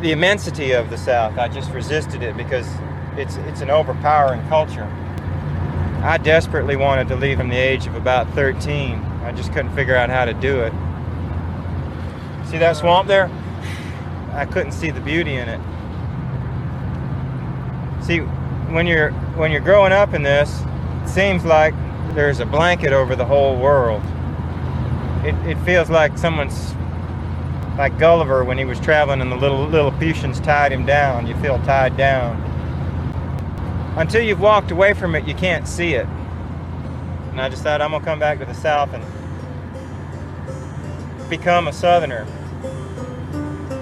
the immensity of the South. I just resisted it because it's an overpowering culture. I desperately wanted to leave from the age of about 13. I just couldn't figure out how to do it. See that swamp there? I couldn't see the beauty in it. See, when you're growing up in this, it seems like there's a blanket over the whole world. It feels like someone's, like Gulliver when he was traveling and the little Lilliputians tied him down. You feel tied down. Until you've walked away from it, you can't see it. And I just thought I'm gonna come back to the South and become a Southerner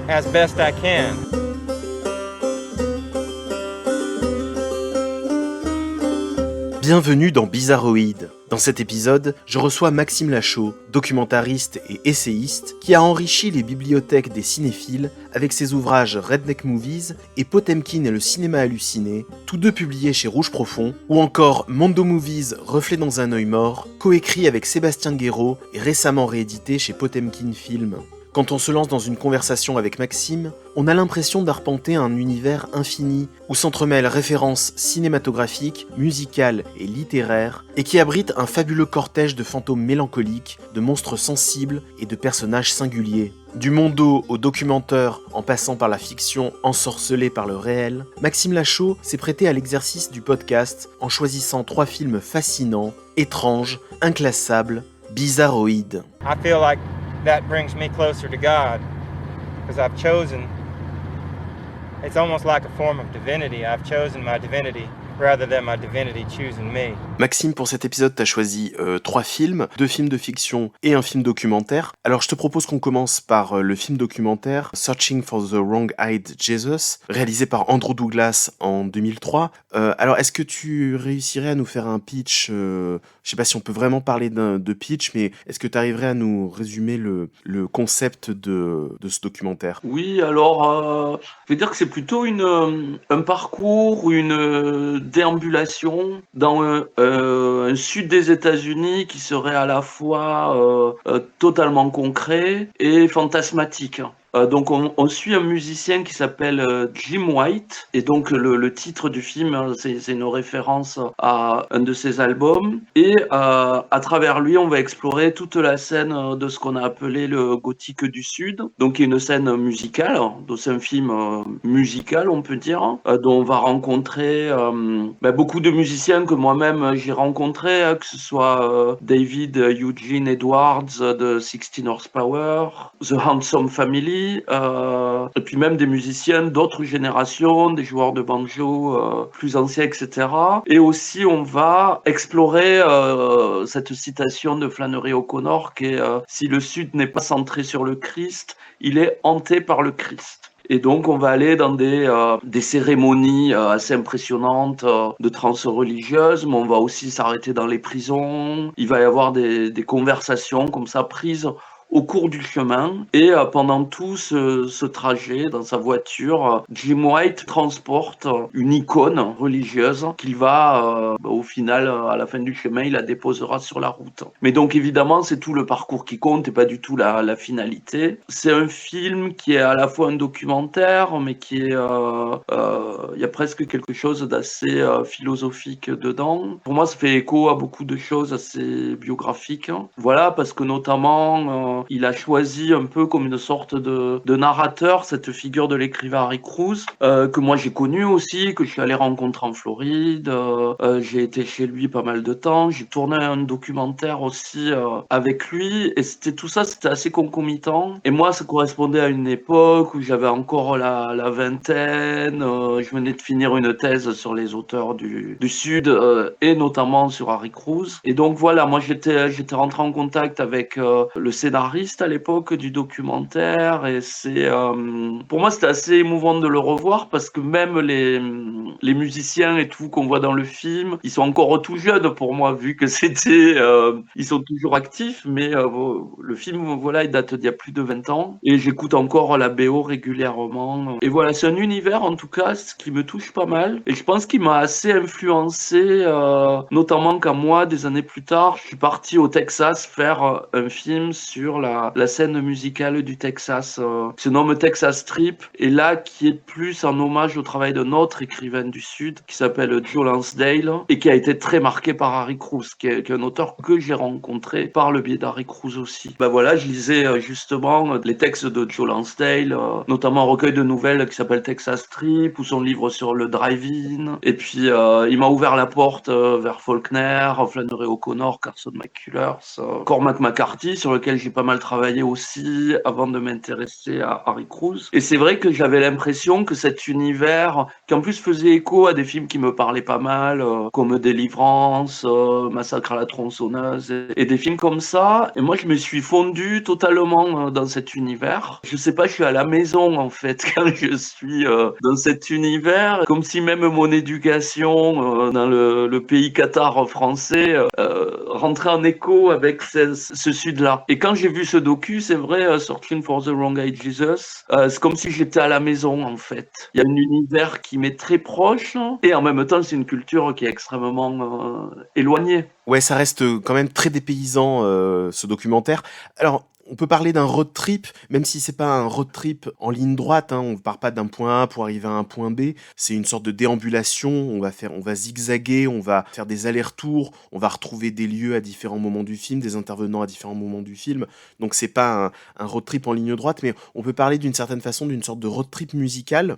as best I can. Bienvenue dans Bizarroïde. Dans cet épisode, je reçois Maxime Lachaud, documentariste et essayiste, qui a enrichi les bibliothèques des cinéphiles avec ses ouvrages Redneck Movies et Potemkin et le cinéma halluciné, tous deux publiés chez Rouge Profond, ou encore Mondo Movies, Reflet dans un œil mort, coécrit avec Sébastien Guéraud et récemment réédité chez Potemkin Film. Quand on se lance dans une conversation avec Maxime, on a l'impression d'arpenter un univers infini où s'entremêlent références cinématographiques, musicales et littéraires, et qui abrite un fabuleux cortège de fantômes mélancoliques, de monstres sensibles et de personnages singuliers. Du mondo au documentaire, en passant par la fiction ensorcelée par le réel, Maxime Lachaud s'est prêté à l'exercice du podcast en choisissant 3 films fascinants, étranges, inclassables, bizarroïdes. I feel like that brings me closer to God because I've chosen, it's almost like a form of divinity. I've chosen my divinity rather than my divinity choosing me. Maxime, pour cet épisode, t'as choisi 3 films, 2 films de fiction et un film documentaire. Alors je te propose qu'on commence par le film documentaire Searching for the Wrong-Eyed Jesus, réalisé par Andrew Douglas en 2003. Alors est-ce que tu réussirais à nous faire un pitch, je sais pas si on peut vraiment parler de pitch, mais est-ce que tu arriverais à nous résumer le concept de ce documentaire ? Oui, alors, je vais dire que c'est plutôt un parcours, une déambulation dans un sud des États-Unis qui serait à la fois totalement concret et fantasmatique. Donc on suit un musicien qui s'appelle Jim White, et donc le titre du film, c'est une référence à un de ses albums, et à travers lui on va explorer toute la scène de ce qu'on a appelé le gothique du Sud, donc qui est une scène musicale, donc c'est un film musical on peut dire, dont on va rencontrer beaucoup de musiciens que moi-même j'ai rencontrés, que ce soit David Eugene Edwards de 16 Horsepower, The Handsome Family, et puis même des musiciens d'autres générations, des joueurs de banjo plus anciens, etc. Et aussi on va explorer cette citation de Flannery O'Connor qui est si le Sud n'est pas centré sur le Christ, il est hanté par le Christ. Et donc on va aller dans des cérémonies assez impressionnantes de transe religieuse, mais on va aussi s'arrêter dans les prisons. Il va y avoir des conversations comme ça prises au cours du chemin, et pendant tout ce trajet dans sa voiture, Jim White transporte une icône religieuse qu'il va au final, à la fin du chemin, il la déposera sur la route. Mais donc évidemment c'est tout le parcours qui compte et pas du tout la finalité. C'est un film qui est à la fois un documentaire, mais qui est il y a presque quelque chose d'assez philosophique dedans. Pour moi ça fait écho à beaucoup de choses assez biographiques. Voilà, parce que notamment il a choisi un peu comme une sorte de narrateur cette figure de l'écrivain Harry Cruz, que moi j'ai connu aussi, que je suis allé rencontrer en Floride. J'ai été chez lui pas mal de temps. J'ai tourné un documentaire aussi avec lui, et c'était assez concomitant. Et moi, ça correspondait à une époque où j'avais encore la vingtaine. Je venais de finir une thèse sur les auteurs du Sud, et notamment sur Harry Cruz. Et donc voilà, moi j'étais rentré en contact avec le scénariste à l'époque du documentaire, et pour moi c'était assez émouvant de le revoir, parce que même les musiciens et tout qu'on voit dans le film, ils sont encore tout jeunes pour moi, vu que ils sont toujours actifs, mais le film, voilà, il date d'il y a plus de 20 ans, et j'écoute encore la BO régulièrement, et voilà, c'est un univers en tout cas qui me touche pas mal, et je pense qu'il m'a assez influencé, notamment quand moi, des années plus tard, je suis parti au Texas faire un film sur sur la scène musicale du Texas, qui se nomme Texas Strip, et là qui est plus en hommage au travail d'un autre écrivain du Sud qui s'appelle Joe Lansdale et qui a été très marqué par Harry Cruz, qui est un auteur que j'ai rencontré par le biais d'Harry Cruz aussi. Ben voilà, je lisais justement les textes de Joe Lansdale, notamment un recueil de nouvelles qui s'appelle Texas Strip ou son livre sur le drive-in. Et puis il m'a ouvert la porte vers Faulkner, Flannery O'Connor, Carson McCullers, Cormac McCarthy, sur lequel j'ai pas mal travaillé aussi avant de m'intéresser à Harry Cruz. Et c'est vrai que j'avais l'impression que cet univers, qui en plus faisait écho à des films qui me parlaient pas mal, comme Délivrance, Massacre à la tronçonneuse, et des films comme ça. Et moi, je me suis fondu totalement dans cet univers. Je sais pas, je suis à la maison en fait quand je suis dans cet univers, comme si même mon éducation dans le pays cathare français rentrait en écho avec ce sud-là. Et quand j'ai vu ce docu, c'est vrai, Searching for the Wrong Eyed Jesus, c'est comme si j'étais à la maison en fait. Il y a un univers qui m'est très proche et en même temps c'est une culture qui est extrêmement éloignée. Ouais, ça reste quand même très dépaysant, ce documentaire. Alors, on peut parler d'un road trip, même si c'est pas un road trip en ligne droite, hein, on part pas d'un point A pour arriver à un point B, c'est une sorte de déambulation, on va zigzaguer, on va faire des allers-retours, on va retrouver des lieux à différents moments du film, des intervenants à différents moments du film, donc c'est pas un road trip en ligne droite, mais on peut parler d'une certaine façon d'une sorte de road trip musical.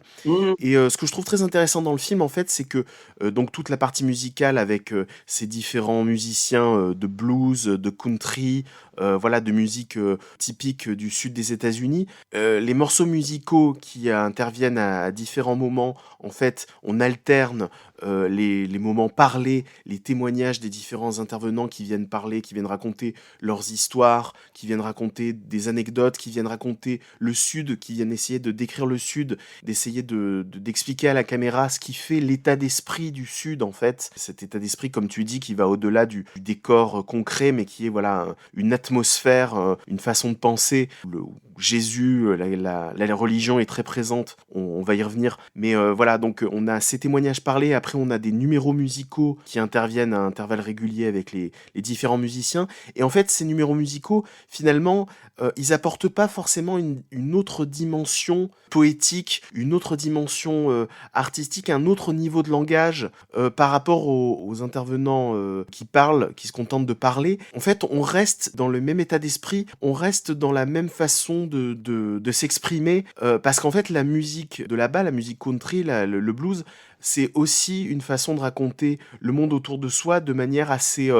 Et ce que je trouve très intéressant dans le film, en fait, c'est que donc toute la partie musicale avec ces différents musiciens de blues, de country, voilà, de musique typique du sud des États-Unis. Les morceaux musicaux qui interviennent à différents moments, en fait, on alterne les moments parlés, les témoignages des différents intervenants qui viennent parler, qui viennent raconter leurs histoires, qui viennent raconter des anecdotes, qui viennent raconter le Sud, qui viennent essayer de décrire le Sud, d'essayer d'expliquer à la caméra ce qui fait l'état d'esprit du Sud, en fait. Cet état d'esprit, comme tu dis, qui va au-delà du décor concret, mais qui est voilà une atmosphère, une façon de penser. Jésus, la religion est très présente, on va y revenir. Mais voilà, donc on a ces témoignages parlés, après on a des numéros musicaux qui interviennent à intervalles réguliers avec les différents musiciens. Et en fait, ces numéros musicaux, finalement, ils apportent pas forcément une autre dimension poétique, une autre dimension artistique, un autre niveau de langage par rapport aux intervenants qui parlent, qui se contentent de parler. En fait, on reste dans le même état d'esprit, on reste dans la même façon de s'exprimer, parce qu'en fait, la musique de là-bas, la musique country, le blues, c'est aussi une façon de raconter le monde autour de soi de manière assez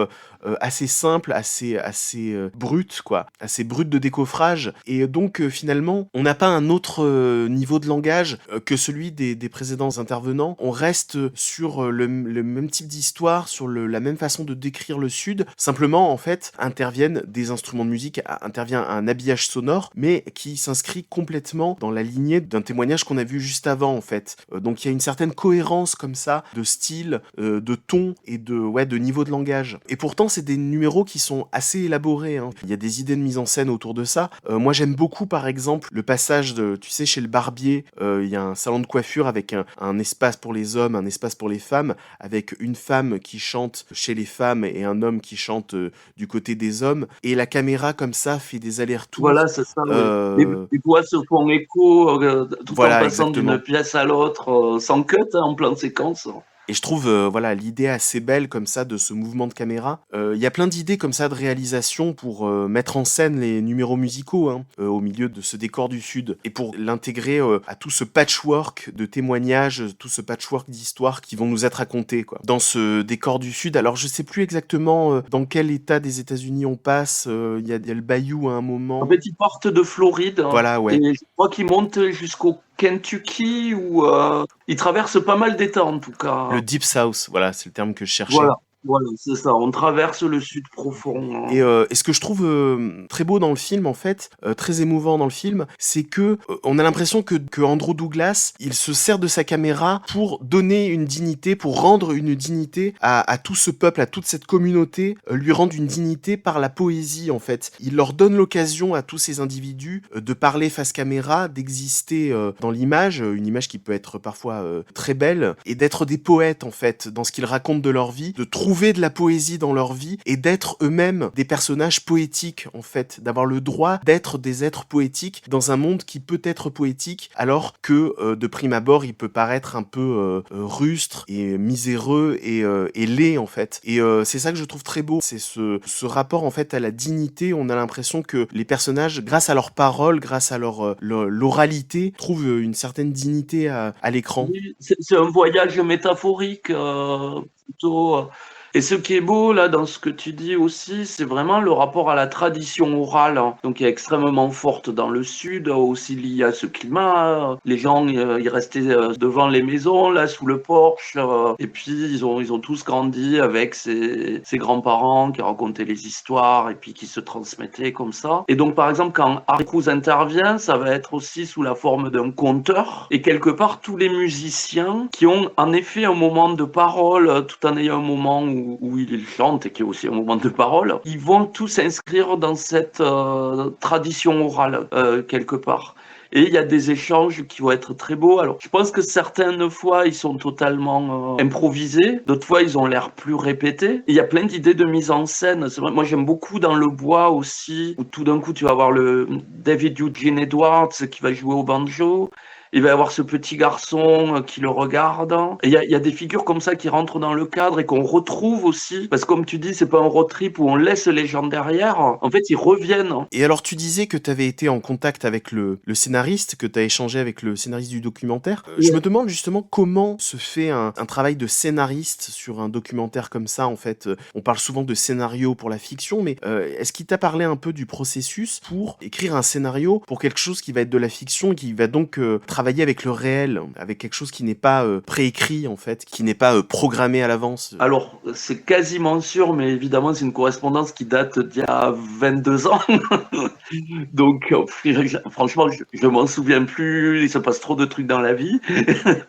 simple, assez brute, quoi, assez brute de décoffrage. Et donc, finalement, on n'a pas un autre niveau de langage que celui des précédents intervenants. On reste sur le même type d'histoire, sur la même façon de décrire le Sud. Simplement, en fait, interviennent des instruments de musique, intervient un habillage sonore, mais qui s'inscrit complètement dans la lignée d'un témoignage qu'on a vu juste avant, en fait. Donc, il y a une certaine cohérence comme ça, de style, de ton et de niveau de langage. Et pourtant, c'est des numéros qui sont assez élaborés, hein. Il y a des idées de mise en scène autour de ça. Moi, j'aime beaucoup, par exemple, le passage tu sais, chez le barbier, il y a un salon de coiffure avec un espace pour les hommes, un espace pour les femmes, avec une femme qui chante chez les femmes et un homme qui chante du côté des hommes. Et la caméra, comme ça, fait des allers-retours. Voilà, c'est ça. Les voix se font écho tout voilà, en passant exactement. d'une pièce à l'autre, sans cut, hein, en plan de séquence. Et je trouve voilà l'idée assez belle comme ça de ce mouvement de caméra. Il y a plein d'idées comme ça de réalisation pour mettre en scène les numéros musicaux hein, au milieu de ce décor du Sud et pour l'intégrer à tout ce patchwork de témoignages, tout ce patchwork d'histoires qui vont nous être racontées quoi. Dans ce décor du Sud, alors je sais plus exactement dans quel état des États-Unis on passe. Il y a le bayou à un moment. En fait, ils partent de Floride. Voilà, ouais. Et je crois qu'ils montent jusqu'au Kentucky où ils traversent pas mal d'États en tout cas. Le Deep South, voilà, c'est le terme que je cherchais. Voilà, c'est ça, on traverse le sud profond. Et ce que je trouve très beau dans le film, en fait, très émouvant dans le film, c'est que on a l'impression que Andrew Douglas, il se sert de sa caméra pour donner une dignité, pour rendre une dignité à tout ce peuple, à toute cette communauté, lui rendre une dignité par la poésie, en fait. Il leur donne l'occasion à tous ces individus de parler face caméra, d'exister dans l'image, une image qui peut être parfois très belle, et d'être des poètes, en fait, dans ce qu'ils racontent de leur vie, de trouver trouver de la poésie dans leur vie et d'être eux-mêmes des personnages poétiques, en fait, d'avoir le droit d'être des êtres poétiques dans un monde qui peut être poétique, alors que de prime abord, il peut paraître un peu rustre et miséreux et laid, en fait. Et c'est ça que je trouve très beau, c'est ce rapport, en fait, à la dignité. On a l'impression que les personnages, grâce à leurs paroles, grâce à l'oralité, trouvent une certaine dignité à l'écran. Oui, c'est un voyage métaphorique plutôt. Et ce qui est beau là dans ce que tu dis aussi, c'est vraiment le rapport à la tradition orale, hein, donc qui est extrêmement forte dans le sud, aussi lié à ce climat. Les gens, ils restaient devant les maisons, là, sous le porche, et puis ils ont tous grandi avec ces grands-parents qui racontaient les histoires et puis qui se transmettaient comme ça. Et donc, par exemple, quand Harry Cruz intervient, ça va être aussi sous la forme d'un conteur. Et quelque part, tous les musiciens qui ont en effet un moment de parole, tout en ayant un moment où il chante et qui est aussi un moment de parole, ils vont tous s'inscrire dans cette tradition orale quelque part. Et il y a des échanges qui vont être très beaux. Alors, je pense que certaines fois, ils sont totalement improvisés. D'autres fois, ils ont l'air plus répétés. Et il y a plein d'idées de mise en scène. C'est vrai, moi, j'aime beaucoup dans Le Bois aussi, où tout d'un coup, tu vas avoir le David Eugene Edwards qui va jouer au banjo. Il va y avoir ce petit garçon qui le regarde. Et il y a des figures comme ça qui rentrent dans le cadre et qu'on retrouve aussi. Parce que comme tu dis, c'est pas un road trip où on laisse les gens derrière. En fait, ils reviennent. Et alors, tu disais que tu avais été en contact avec le scénariste, que tu as échangé avec le scénariste du documentaire. Je me demande justement comment se fait un travail de scénariste sur un documentaire comme ça, en fait. On parle souvent de scénario pour la fiction, mais est-ce qu'il t'a parlé un peu du processus pour écrire un scénario pour quelque chose qui va être de la fiction et qui va donc travailler avec le réel, avec quelque chose qui n'est pas préécrit, en fait, qui n'est pas programmé à l'avance? Alors, c'est quasiment sûr, mais évidemment, c'est une correspondance qui date d'il y a 22 ans. Donc, franchement, je m'en souviens plus, il se passe trop de trucs dans la vie.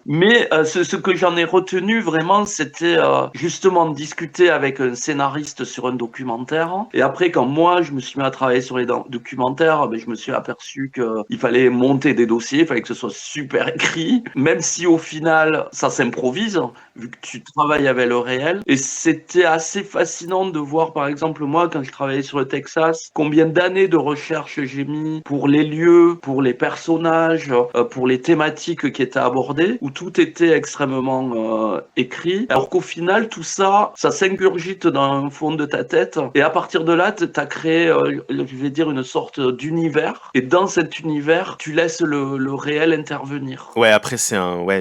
Mais ce que j'en ai retenu vraiment, c'était justement de discuter avec un scénariste sur un documentaire. Et après, quand moi, je me suis mis à travailler sur les documentaires, je me suis aperçu qu'il fallait monter des dossiers, il fallait que ce soit super écrit, même si au final, ça s'improvise, vu que tu travailles avec le réel. Et c'était assez fascinant de voir, par exemple, moi, quand je travaillais sur le Texas, combien d'années de recherche j'ai mis pour les lieux, pour les personnages, pour les thématiques qui étaient abordées, où tout était extrêmement écrit. Alors qu'au final, tout ça, ça s'ingurgite dans le fond de ta tête. Et à partir de là, tu as créé, je vais dire, une sorte d'univers. Et dans cet univers, tu laisses le réel intervenir. Ouais, après,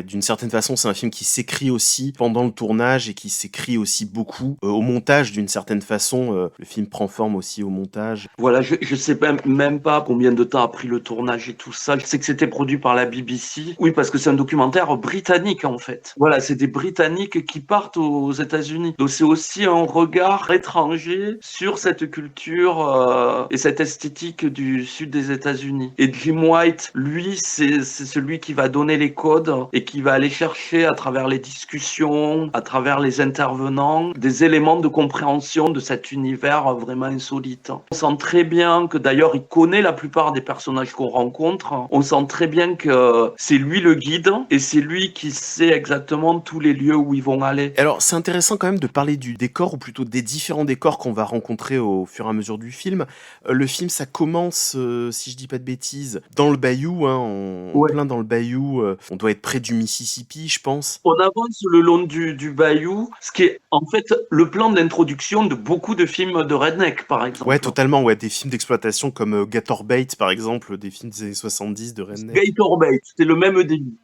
d'une certaine façon, c'est un film qui s'écrit aussi pendant le tournage et qui s'écrit aussi beaucoup au montage, d'une certaine façon. Le film prend forme aussi au montage. Voilà, je sais même pas combien de temps a pris le tournage et tout ça. Je sais que c'était produit par la BBC. Oui, parce que c'est un documentaire britannique, en fait. Voilà, c'est des Britanniques qui partent aux États-Unis. Donc c'est aussi un regard étranger sur cette culture et cette esthétique du sud des États-Unis. Et Jim White, lui, c'est celui qui va donner les codes et qui va aller chercher à travers les discussions, à travers les intervenants, des éléments de compréhension de cet univers vraiment insolite. On sent très bien que d'ailleurs il connaît la plupart des personnages qu'on rencontre. On sent très bien que c'est lui le guide et c'est lui qui sait exactement tous les lieux où ils vont aller. Alors c'est intéressant quand même de parler du décor, ou plutôt des différents décors qu'on va rencontrer au fur et à mesure du film. Le film, ça commence, si je dis pas de bêtises, dans le bayou, Ouais. plein dans le bayou. On doit être près du Mississippi, je pense. On avance le long du bayou, ce qui est en fait le plan d'introduction de beaucoup de films de redneck, par exemple. Ouais, totalement, ouais, des films d'exploitation comme Gator Bait, par exemple, des films des années 70 de redneck. Gator Bait, c'est le même début.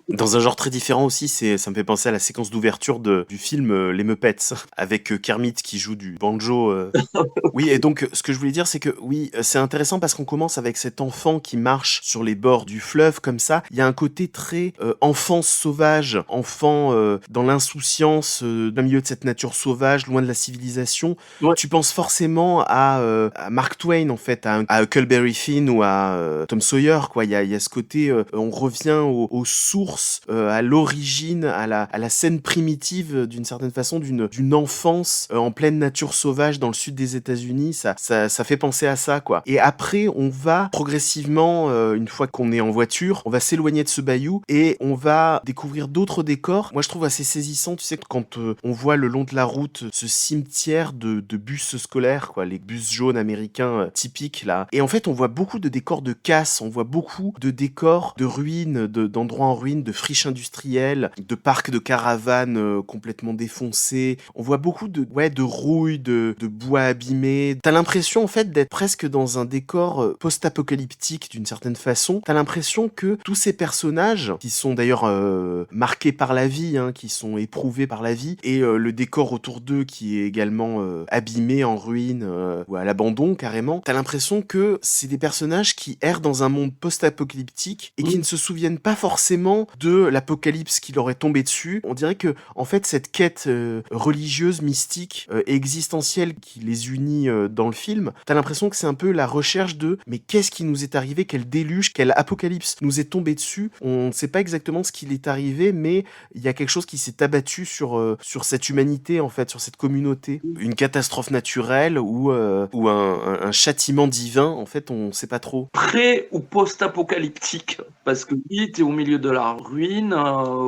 Dans un genre très différent aussi, ça me fait penser à la séquence d'ouverture du film Les Muppets, avec Kermit qui joue du banjo. Oui, et donc ce que je voulais dire, c'est que oui, c'est intéressant parce qu'on commence avec cet enfant qui marche sur les bords du fleuve comme ça. Il y a un côté très enfance sauvage, enfant dans l'insouciance d'un milieu de cette nature sauvage, loin de la civilisation. Ouais. Tu penses forcément à Mark Twain, en fait, à Huckleberry Finn ou à Tom Sawyer, quoi. Il y a ce côté, on revient aux sources référence à l'origine, à la scène primitive d'une certaine façon d'une enfance en pleine nature sauvage dans le sud des États-Unis. Ça fait penser à ça, quoi. Et après, on va progressivement, une fois qu'on est en voiture, on va s'éloigner de ce bayou et on va découvrir d'autres décors. Moi, je trouve assez saisissant, tu sais, quand on voit le long de la route ce cimetière de bus scolaires, quoi, les bus jaunes américains typiques, là. Et en fait, on voit beaucoup de décors de casse, on voit beaucoup de décors de ruines, d'endroits en ruines, de friches industrielles, de parcs de caravanes complètement défoncés. On voit beaucoup de rouille, de bois abîmé. T'as l'impression, en fait, d'être presque dans un décor post-apocalyptique d'une certaine façon. T'as l'impression que tous ces personnages, qui sont d'ailleurs marqués par la vie, hein, qui sont éprouvés par la vie, et le décor autour d'eux qui est également abîmé, en ruine, ou à l'abandon carrément, t'as l'impression que c'est des personnages qui errent dans un monde post-apocalyptique et qui ne se souviennent pas forcément de l'apocalypse qui leur est tombé dessus. On dirait que, en fait, cette quête religieuse, mystique, existentielle qui les unit dans le film, t'as l'impression que c'est un peu la recherche de mais qu'est-ce qui nous est arrivé, quel déluge, quel apocalypse nous est tombé dessus. On ne sait pas exactement ce qui est arrivé, mais il y a quelque chose qui s'est abattu sur cette humanité, en fait, sur cette communauté. Une catastrophe naturelle ou un châtiment divin, en fait, on sait pas trop. Pré ou post-apocalyptique, parce que oui, tu es au milieu de la ruine,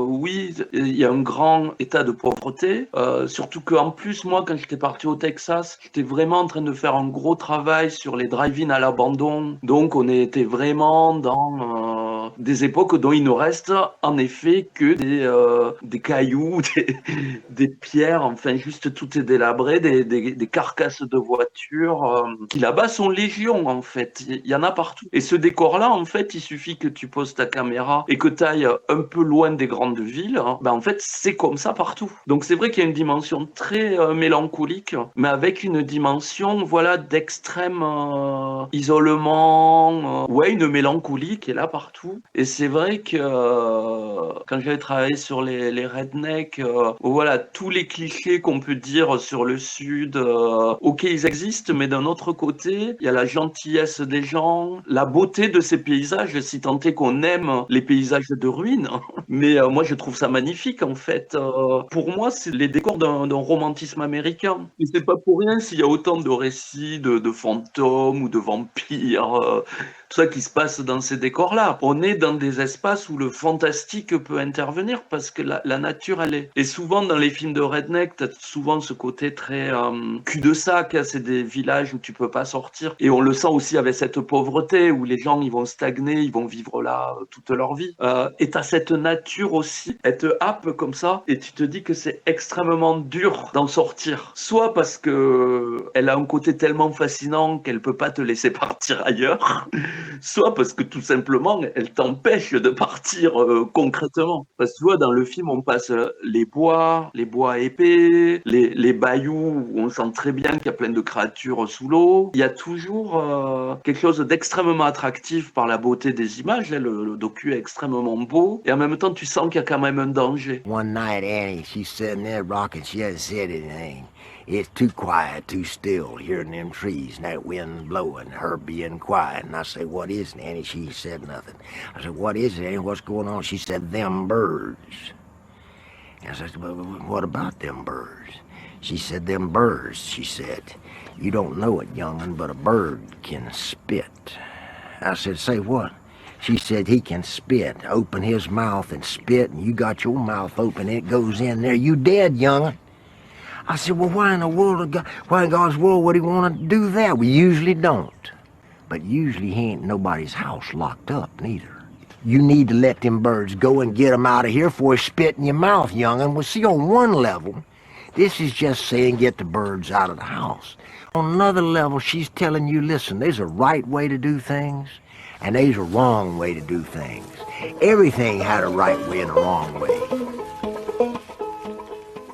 oui, il y a un grand état de pauvreté, surtout qu'en plus, moi, quand j'étais parti au Texas, j'étais vraiment en train de faire un gros travail sur les drive-in à l'abandon, donc on était vraiment dans des époques dont il ne reste en effet que des cailloux, des pierres, enfin juste tout est délabré, des carcasses de voitures qui là-bas sont légion en fait, il y en a partout. Et ce décor-là, en fait, il suffit que tu poses ta caméra et que tu ailles un peu loin des grandes villes, ben en fait, c'est comme ça partout. Donc c'est vrai qu'il y a une dimension très mélancolique, mais avec une dimension, voilà, d'extrême isolement, ouais, une mélancolie qui est là partout. Et c'est vrai que quand j'avais travaillé sur les rednecks, voilà, tous les clichés qu'on peut dire sur le Sud, ok, ils existent, mais d'un autre côté, il y a la gentillesse des gens, la beauté de ces paysages, si tant est qu'on aime les paysages de ruines. Mais moi, je trouve ça magnifique, en fait. Pour moi, c'est les décors d'un romantisme américain. Et c'est pas pour rien s'il y a autant de récits de fantômes ou de vampires, tout ça qui se passe dans ces décors-là. On est dans des espaces où le fantastique peut intervenir parce que la nature, elle est. Et souvent, dans les films de redneck, t'as souvent ce côté très cul-de-sac. C'est des villages où tu peux pas sortir. Et on le sent aussi avec cette pauvreté où les gens, ils vont stagner, ils vont vivre là toute leur vie. Et t'as cette nature aussi, elle te happe comme ça et tu te dis que c'est extrêmement dur d'en sortir. Soit parce que elle a un côté tellement fascinant qu'elle peut pas te laisser partir ailleurs, soit parce que tout simplement, elle t'empêche de partir concrètement. Parce que tu vois, dans le film, on passe les bois épais, les bayous où on sent très bien qu'il y a plein de créatures sous l'eau. Il y a toujours quelque chose d'extrêmement attractif par la beauté des images. Le docu est extrêmement beau. Et en même temps, tu sens qu'il y a quand même un danger. One night, Annie, she's sitting there rocking. She hasn't said anything. It's too quiet, too still, hearing them trees and that wind blowing, her being quiet. And I say, what is it, Annie? She said nothing. I said, what is it, Annie? What's going on? She said, them birds. And I said, well, what about them birds? She said, them birds, she said. You don't know it, young'un, but a bird can spit. I said, say what? She said, he can spit, open his mouth and spit, and you got your mouth open, it goes in there. You dead, young'un. I said, well, why in the world of God, why in God's world would he want to do that? We usually don't. But usually he ain't nobody's house locked up, neither. You need to let them birds go and get them out of here before he spit in your mouth, young'un. Well, see, on one level, this is just saying get the birds out of the house. On another level, she's telling you, listen, there's a right way to do things, and there's a wrong way to do things. Everything had a right way and a wrong way.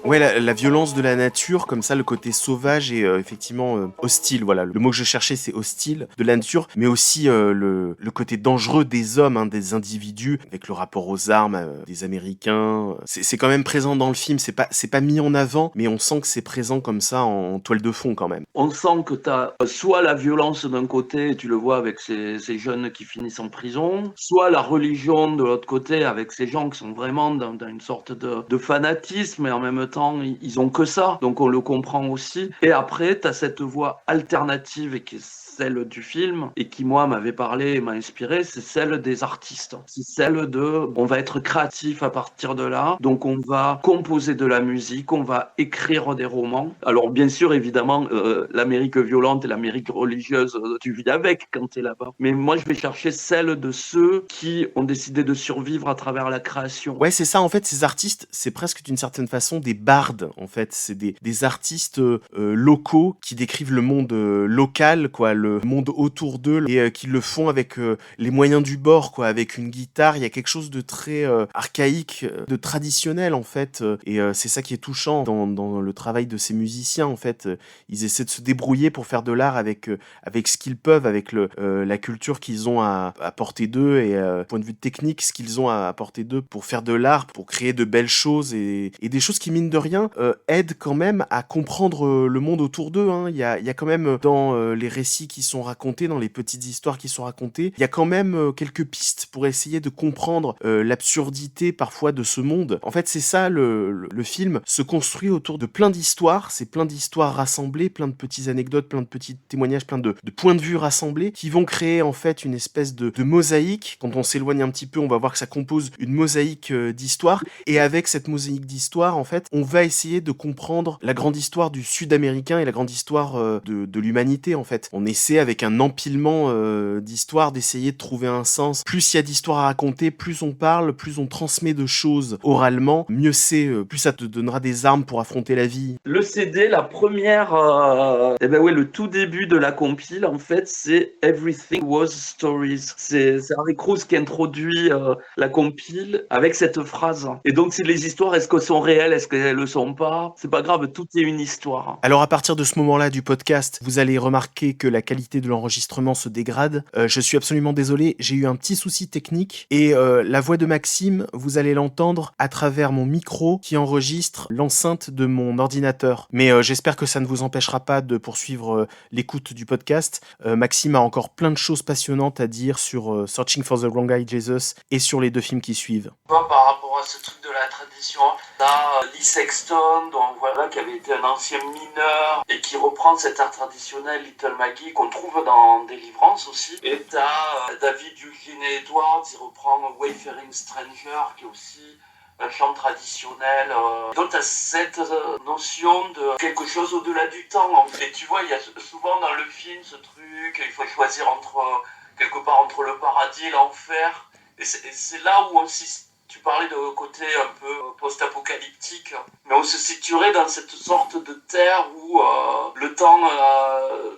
Ouais, la violence de la nature, comme ça, le côté sauvage et effectivement hostile. Voilà, le mot que je cherchais, c'est hostile de la nature, mais aussi le côté dangereux des hommes, hein, des individus, avec le rapport aux armes des Américains. C'est quand même présent dans le film. C'est pas mis en avant, mais on sent que c'est présent comme ça en toile de fond quand même. On sent que tu as soit la violence d'un côté, tu le vois avec ces jeunes qui finissent en prison, soit la religion de l'autre côté avec ces gens qui sont vraiment dans une sorte de fanatisme et en même temps ils ont que ça, donc on le comprend aussi. Et après tu as cette voix alternative et qui est celle du film et qui moi m'avait parlé et m'a inspiré, c'est celle des artistes. C'est celle de on va être créatif à partir de là, donc on va composer de la musique, on va écrire des romans. Alors bien sûr évidemment l'Amérique violente et l'Amérique religieuse, tu vis avec quand tu es là-bas. Mais moi je vais chercher celle de ceux qui ont décidé de survivre à travers la création. Ouais, c'est ça, en fait, ces artistes, c'est presque d'une certaine façon des bardes, en fait. C'est des artistes locaux qui décrivent le monde local, quoi, le monde autour d'eux, et qui le font avec les moyens du bord, quoi, avec une guitare. Il y a quelque chose de très archaïque, de traditionnel, en fait, et c'est ça qui est touchant dans le travail de ces musiciens, en fait. Ils essaient de se débrouiller pour faire de l'art avec ce qu'ils peuvent, avec la culture qu'ils ont à portée d'eux, et point de vue technique, ce qu'ils ont à portée d'eux pour faire de l'art, pour créer de belles choses et des choses qui, mine de rien, aident quand même à comprendre le monde autour d'eux, hein. Il y a quand même dans les récits qui sont racontés, dans les petites histoires qui sont racontées, il y a quand même quelques pistes pour essayer de comprendre l'absurdité parfois de ce monde. En fait, c'est ça, le film se construit autour de plein d'histoires, c'est plein d'histoires rassemblées, plein de petites anecdotes, plein de petits témoignages, plein de points de vue rassemblés qui vont créer en fait une espèce de mosaïque. Quand on s'éloigne un petit peu, on va voir que ça compose une mosaïque d'histoire, et avec cette mosaïque d'histoire, en fait, on va essayer de comprendre la grande histoire du Sud-américain et la grande histoire de l'humanité, en fait. On essaie, avec un empilement d'histoires, d'essayer de trouver un sens. Plus il y a d'histoires à raconter, plus on parle, plus on transmet de choses oralement, mieux c'est, plus ça te donnera des armes pour affronter la vie. Le CD, la première, le tout début de la compile, en fait, c'est Everything Was Stories. C'est Harry Cruz qui introduit la compile avec cette phrase. Et donc, c'est les histoires, est-ce qu'elles sont réelles, est-ce qu'elles le sont pas? C'est pas grave, tout est une histoire. Alors à partir de ce moment-là du podcast, vous allez remarquer que la qualité de l'enregistrement se dégrade. Je suis absolument désolé, j'ai eu un petit souci technique et la voix de Maxime, vous allez l'entendre à travers mon micro qui enregistre l'enceinte de mon ordinateur. Mais j'espère que ça ne vous empêchera pas de poursuivre l'écoute du podcast. Maxime a encore plein de choses passionnantes à dire sur Searching for the Wrong Guy Jesus et sur les deux films qui suivent. Par rapport à ce truc de la tradition, t'as Lee Sexton, donc voilà, qui avait été un ancien mineur et qui reprend cet art traditionnel Little Maggie qu'on trouve dans Délivrance aussi. Et t'as David Eugene Edwards qui reprend Wayfaring Stranger, qui est aussi un chant traditionnel. Donc t'as cette notion de quelque chose au-delà du temps. Et tu vois, il y a souvent dans le film ce truc, il faut choisir quelque part entre le paradis et l'enfer. Et c'est là où aussi, tu parlais de côté un peu post-apocalyptique, mais on se situerait dans cette sorte de terre où le temps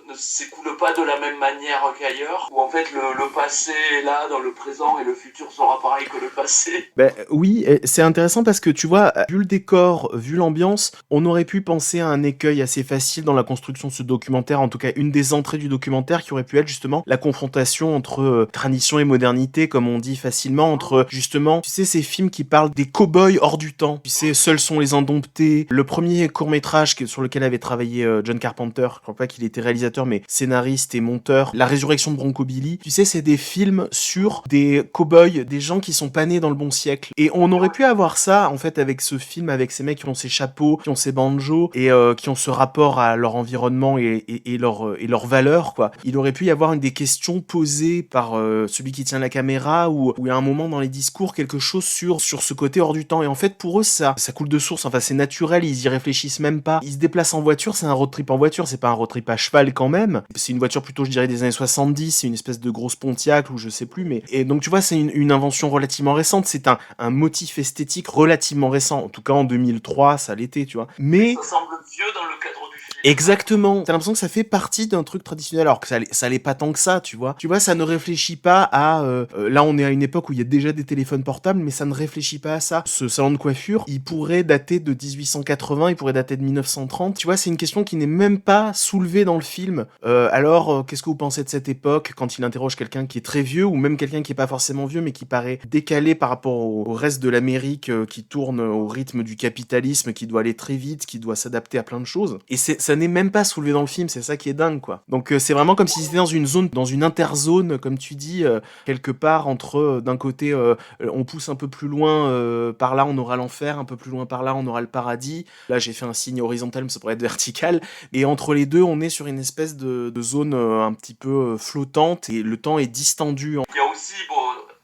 ne s'écoule pas de la même manière qu'ailleurs, où en fait le passé est là dans le présent et le futur sera pareil que le passé. Ben oui, c'est intéressant parce que tu vois, vu le décor, vu l'ambiance, on aurait pu penser à un écueil assez facile dans la construction de ce documentaire, en tout cas une des entrées du documentaire qui aurait pu être justement la confrontation entre tradition et modernité, comme on dit facilement, entre justement, tu sais, ces films qui parlent des cow-boys hors du temps. Tu sais, Seuls sont les indomptés. Le premier court-métrage sur lequel avait travaillé John Carpenter, je crois pas qu'il était réalisateur, mais scénariste et monteur, La résurrection de Bronco Billy. Tu sais, c'est des films sur des cow-boys, des gens qui sont pas nés dans le bon siècle. Et on aurait pu avoir ça, en fait, avec ce film, avec ces mecs qui ont ces chapeaux, qui ont ces banjos, et qui ont ce rapport à leur environnement et leurs valeurs, quoi. Il aurait pu y avoir des questions posées par celui qui tient la caméra, où il y a un moment dans les discours, quelque chose sur ce côté hors du temps. Et en fait, pour eux, ça coule de source. Enfin, c'est naturel, ils y réfléchissent même pas. Ils se déplacent en voiture, c'est un road trip en voiture, c'est pas un road trip à cheval quand même. C'est une voiture plutôt, je dirais, des années 70, c'est une espèce de grosse Pontiac, ou je sais plus, mais... Et donc, tu vois, c'est une invention relativement récente, c'est un motif esthétique relativement récent. En tout cas, en 2003, ça l'était, tu vois. Mais... Ça semble vieux dans le cadre du film. Exactement. T'as l'impression que ça fait partie d'un truc traditionnel, alors que ça l'est pas tant que ça, tu vois. Tu vois, ça ne réfléchit pas à... là, on est à une époque où il y a déjà des téléphones portables, mais ça ne réfléchit pas à ça. Ce salon de coiffure, il pourrait dater de 1880, il pourrait dater de 1930. Tu vois, c'est une question qui n'est même pas soulevée dans le film. Alors, qu'est-ce que vous pensez de cette époque quand il interroge quelqu'un qui est très vieux, ou même quelqu'un qui est pas forcément vieux, mais qui paraît décalé par rapport au reste de l'Amérique, qui tourne au rythme du capitalisme, qui doit aller très vite, qui doit s'adapter à plein de choses. Et ça n'est même pas soulevé dans le film, c'est ça qui est dingue, quoi. Donc c'est vraiment comme si c'était dans une zone, dans une interzone, comme tu dis, quelque part entre, d'un côté, on pousse un peu plus loin, par là on aura l'enfer, un peu plus loin par là on aura le paradis. Là j'ai fait un signe horizontal, mais ça pourrait être vertical. Et entre les deux, on est sur une espèce de zone un petit peu flottante, et le temps est distendu. Il y a aussi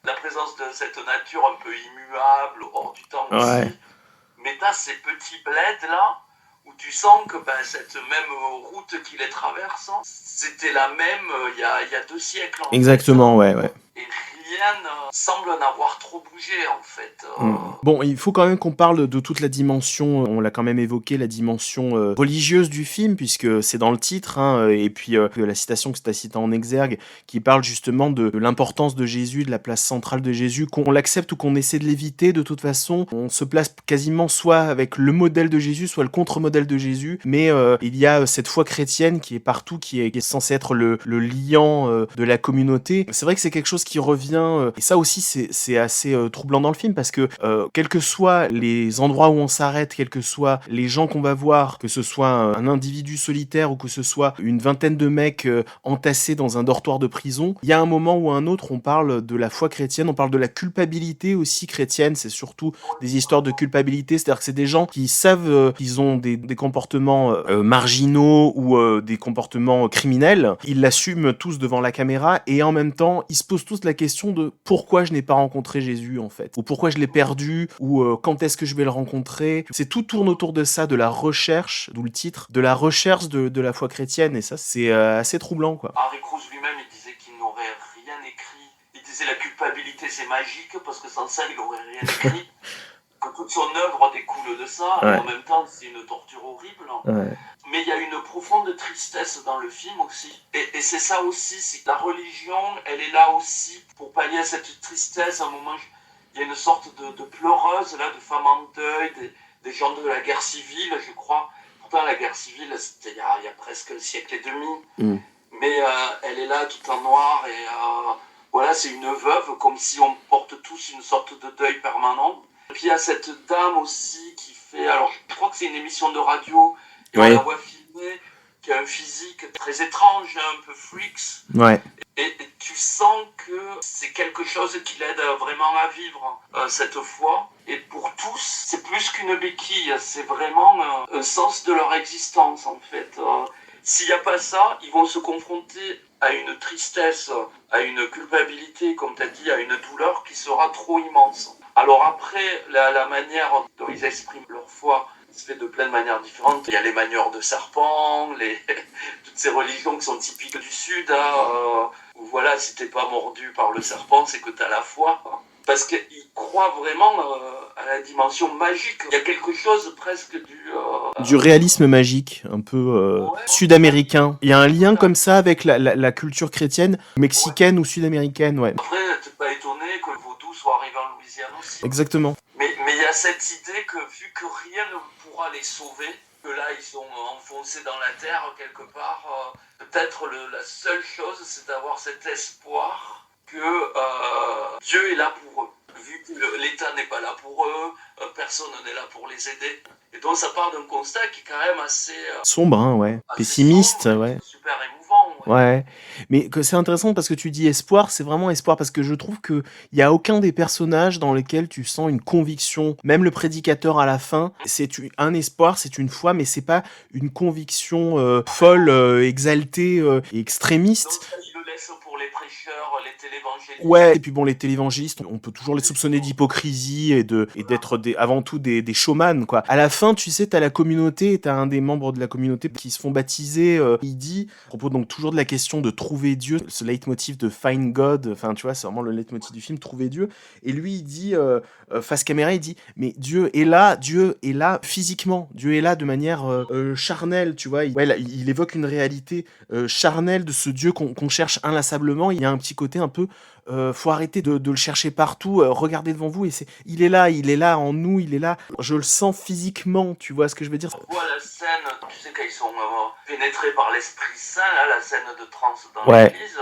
la présence de cette nature un peu immuable, hors du temps Ouais. aussi. Mais t'as ces petits bleds là, où tu sens que cette même route qui les traverse, c'était la même il y a 2 siècles. Exactement, ouais. Et rien ne semble n'avoir trop bougé en fait. Bon, il faut quand même qu'on parle de toute la dimension, on l'a quand même évoqué, la dimension religieuse du film, puisque c'est dans le titre, hein, et puis la citation que tu as citée en exergue, qui parle justement de l'importance de Jésus, de la place centrale de Jésus, qu'on l'accepte ou qu'on essaie de l'éviter, de toute façon, on se place quasiment soit avec le modèle de Jésus, soit le contre-modèle de Jésus, mais il y a cette foi chrétienne qui est partout, qui est censée être le liant de la communauté. C'est vrai que c'est quelque chose qui revient, et ça aussi c'est assez troublant dans le film, parce que quels que soient les endroits où on s'arrête, quels que soient les gens qu'on va voir, que ce soit un individu solitaire ou que ce soit une vingtaine de mecs entassés dans un dortoir de prison, il y a un moment ou un autre, on parle de la foi chrétienne, on parle de la culpabilité aussi chrétienne, c'est surtout des histoires de culpabilité, c'est-à-dire que c'est des gens qui savent qu'ils ont des comportements marginaux ou des comportements criminels, ils l'assument tous devant la caméra, et en même temps, ils se posent tous la question de pourquoi je n'ai pas rencontré Jésus en fait, ou pourquoi je l'ai perdu, ou quand est-ce que je vais le rencontrer. C'est tout tourne autour de ça, de la recherche, d'où le titre, de la recherche de la foi chrétienne, et ça c'est assez troublant, quoi. Harry Cruz lui-même, il disait qu'il n'aurait rien écrit. Il disait la culpabilité c'est magique, parce que sans ça il n'aurait rien écrit. Que toute son œuvre découle de ça, Ouais. et en même temps c'est une torture horrible. Ouais. Mais il y a une profonde tristesse dans le film aussi. Et c'est ça aussi, c'est que la religion, elle est là aussi pour pallier à cette tristesse. À un moment, il y a une sorte de pleureuse, là, de femme en deuil, des gens de la guerre civile, je crois. Pourtant, la guerre civile, c'était il y a presque un siècle et demi. Mais elle est là tout en noir, et voilà, c'est une veuve, comme si on porte tous une sorte de deuil permanent. Et puis il y a cette dame aussi qui fait, alors je crois que c'est une émission de radio, et Ouais. on la voit filmer, qui a un physique très étrange, un peu freaks. Ouais. Et tu sens que c'est quelque chose qui l'aide vraiment à vivre cette foi. Et pour tous, c'est plus qu'une béquille, c'est vraiment un sens de leur existence en fait. S'il n'y a pas ça, ils vont se confronter à une tristesse, à une culpabilité, comme tu as dit, à une douleur qui sera trop immense. Alors après, la manière dont ils expriment leur foi se fait de plein de manières différentes. Il y a les manieurs de serpents, toutes ces religions qui sont typiques du Sud, où voilà, si t'es pas mordu par le serpent, c'est que t'as la foi. Parce qu'ils croient vraiment à la dimension magique. Il y a quelque chose presque du réalisme magique, un peu sud-américain. Il y a un lien comme ça avec la culture chrétienne, mexicaine ou sud-américaine, ouais. Après, t'es pas étonné que le vaudou soit arrivé en Louisiane aussi. Exactement. Mais il y a cette idée que vu que rien ne pourra les sauver, que là ils sont enfoncés dans la terre quelque part, peut-être la seule chose c'est d'avoir cet espoir que Dieu est là pour eux. Vu que l'État n'est pas là pour eux, personne n'est là pour les aider. Et donc ça part d'un constat qui est quand même assez... sombre, hein, ouais. assez Pessimiste, sombre, ouais. Super émouvant. Ouais, mais que c'est intéressant parce que tu dis espoir, c'est vraiment espoir, parce que je trouve que il y a aucun des personnages dans lesquels tu sens une conviction, même le prédicateur à la fin, c'est un espoir, c'est une foi, mais c'est pas une conviction folle, exaltée et extrémiste. Donc ça, il le laisse pour les prêcheurs, les télévangélistes. Ouais, et puis bon, les télévangélistes, on peut toujours les soupçonner d'hypocrisie et d'être avant tout des showman, quoi. À la fin, tu sais, t'as la communauté, t'as un des membres de la communauté qui se font baptiser. Il dit, à propos donc toujours de la question de trouver Dieu, ce leitmotiv de find God, enfin, tu vois, c'est vraiment le leitmotiv du film, trouver Dieu. Et lui, il dit, face caméra, il dit, mais Dieu est là physiquement, Dieu est là de manière charnelle, tu vois. Il évoque une réalité charnelle de ce Dieu qu'on cherche inlassablement. Il y a un petit côté un peu faut arrêter de le chercher partout, regardez devant vous et il est là en nous, il est là, je le sens physiquement, tu vois ce que je veux dire. On voit la scène, tu sais, quand ils sont pénétrés par l'Esprit Saint, là, la scène de transe dans l'église,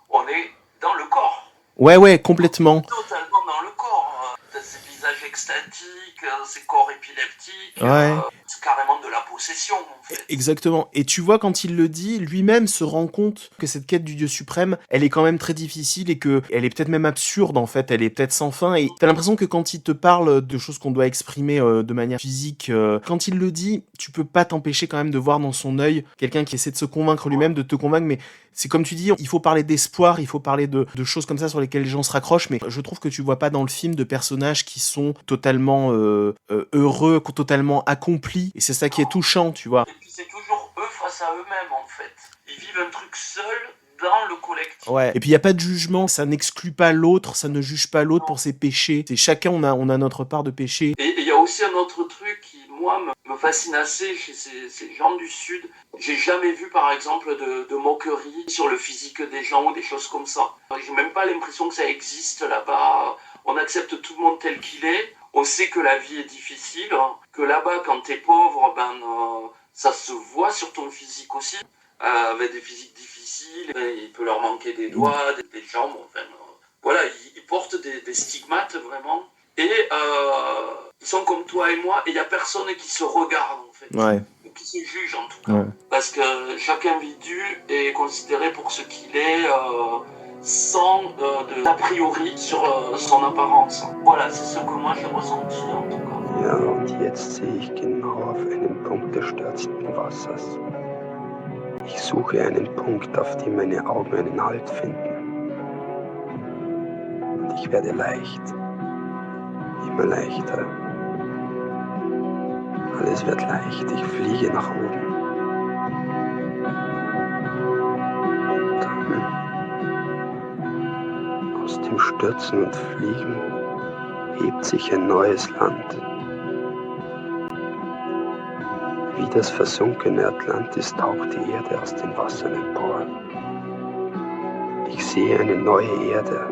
on est dans le corps. Ouais, complètement. Totalement dans le corps. Ces visages extatiques, ces corps épileptiques, c'est carrément de la possession en fait. Exactement. Et tu vois, quand il le dit, lui-même se rend compte que cette quête du Dieu suprême, elle est quand même très difficile et que elle est peut-être même absurde en fait, elle est peut-être sans fin. Et t'as l'impression que quand il te parle de choses qu'on doit exprimer de manière physique, quand il le dit, tu peux pas t'empêcher quand même de voir dans son œil quelqu'un qui essaie de se convaincre lui-même, de te convaincre, mais c'est comme tu dis, il faut parler d'espoir, il faut parler de choses comme ça sur lesquelles les gens se raccrochent, mais je trouve que tu vois pas dans le film de personnages qui sont totalement heureux, totalement accomplis, et c'est ça qui est touchant, tu vois. Et puis c'est toujours eux face à eux-mêmes en fait. Ils vivent un truc seul dans le collectif. Ouais. Et puis il y a pas de jugement, ça n'exclut pas l'autre, ça ne juge pas l'autre pour ses péchés. C'est chacun on a notre part de péché. Et il y a aussi un autre truc qui moi me fascine assez chez ces gens du Sud. J'ai jamais vu par exemple de moquerie sur le physique des gens ou des choses comme ça. J'ai même pas l'impression que ça existe là-bas. On accepte tout le monde tel qu'il est. On sait que la vie est difficile, que là-bas quand t'es pauvre, ça se voit sur ton physique aussi. Avec des physiques difficiles, il peut leur manquer des doigts, des jambes, enfin, voilà, ils portent des stigmates vraiment. Et ils sont comme toi et moi, et il n'y a personne qui se regarde en fait, ou qui se juge en tout cas. Parce que chaque individu est considéré pour ce qu'il est, sans d'a priori sur son apparence. Voilà, c'est ce que moi j'ai ressenti en tout cas. Ja, und jetzt sehe ich genau auf einen Punkt des stürzenden Wassers. Ich suche einen Punkt, auf dem meine Augen einen Halt finden. Und ich werde leicht, immer leichter. Alles wird leicht, ich fliege nach oben. Und dann, aus dem Stürzen und Fliegen, hebt sich ein neues Land. Wie das versunkene Atlantis taucht die Erde aus den Wassern empor. Ich sehe eine neue Erde.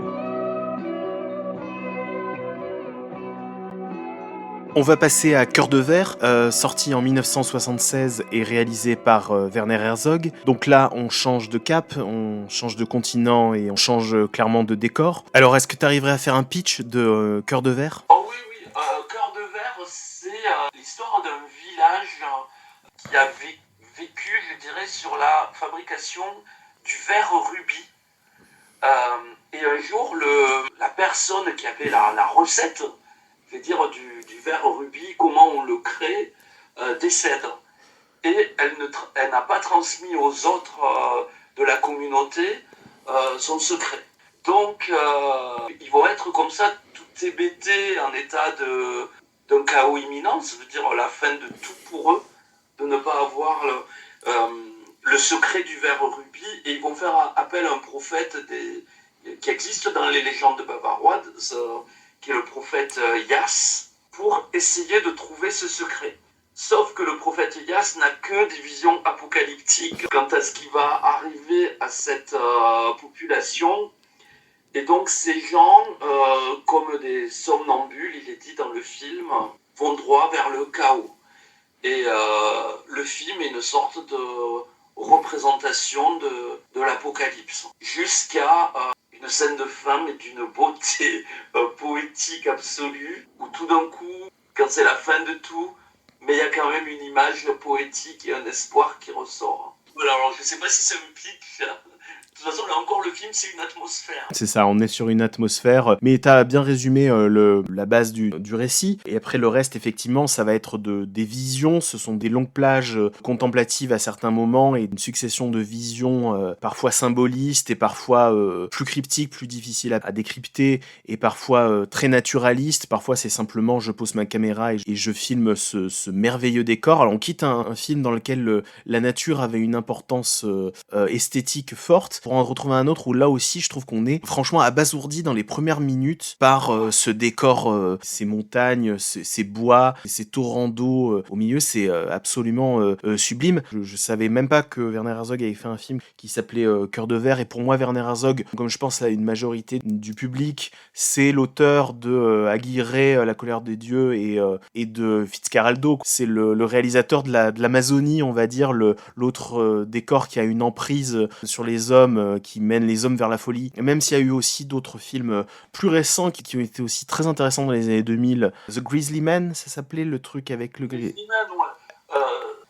On va passer à Cœur de verre, sorti en 1976 et réalisé par Werner Herzog. Donc là, on change de cap, on change de continent et on change clairement de décor. Alors, est-ce que tu arriverais à faire un pitch de Cœur de verre ? Oh oui, Cœur de verre, c'est l'histoire d'un village qui a vécu, je dirais, sur la fabrication du verre rubis. Et un jour, la personne qui avait la recette, je vais dire, du verre rubis, comment on le crée, décède. Et elle n'a pas transmis aux autres de la communauté son secret. Donc, ils vont être comme ça, tout hébétés, en état d'un chaos imminent, ça veut dire la fin de tout pour eux, de ne pas avoir le secret du verre rubis, et ils vont faire appel à un prophète qui existe dans les légendes bavaroises, qui est le prophète Yass, pour essayer de trouver ce secret. Sauf que le prophète Yass n'a que des visions apocalyptiques quant à ce qui va arriver à cette population. Et donc ces gens, comme des somnambules, il est dit dans le film, vont droit vers le chaos. Et le film est une sorte de représentation de l'apocalypse. Jusqu'à une scène de fin, mais d'une beauté poétique absolue, où tout d'un coup, quand c'est la fin de tout, mais il y a quand même une image poétique et un espoir qui ressort. Voilà, alors je ne sais pas si c'est un pitch De toute façon, là encore, le film, c'est une atmosphère. C'est ça, on est sur une atmosphère, mais t'as bien résumé la base du récit, et après le reste, effectivement, ça va être des visions, ce sont des longues plages contemplatives à certains moments, et une succession de visions parfois symbolistes, et parfois plus cryptiques, plus difficiles à décrypter, et parfois très naturalistes, parfois c'est simplement je pose ma caméra et je filme ce merveilleux décor. Alors on quitte un film dans lequel la nature avait une importance esthétique forte, pour en retrouver un autre où là aussi je trouve qu'on est franchement abasourdi dans les premières minutes par ce décor, ces montagnes, ces bois, ces torrents d'eau au milieu, c'est absolument sublime. Je savais même pas que Werner Herzog avait fait un film qui s'appelait Cœur de verre, et pour moi Werner Herzog, comme je pense à une majorité du public, c'est l'auteur de Aguirre, La colère des dieux, et de Fitzcarraldo. C'est le réalisateur de l'Amazonie, on va dire, l'autre décor qui a une emprise sur les hommes, qui mène les hommes vers la folie. Et même s'il y a eu aussi d'autres films plus récents qui ont été aussi très intéressants dans les années 2000. The Grizzly Man, ça s'appelait, le truc avec le Grizzly Man, ouais.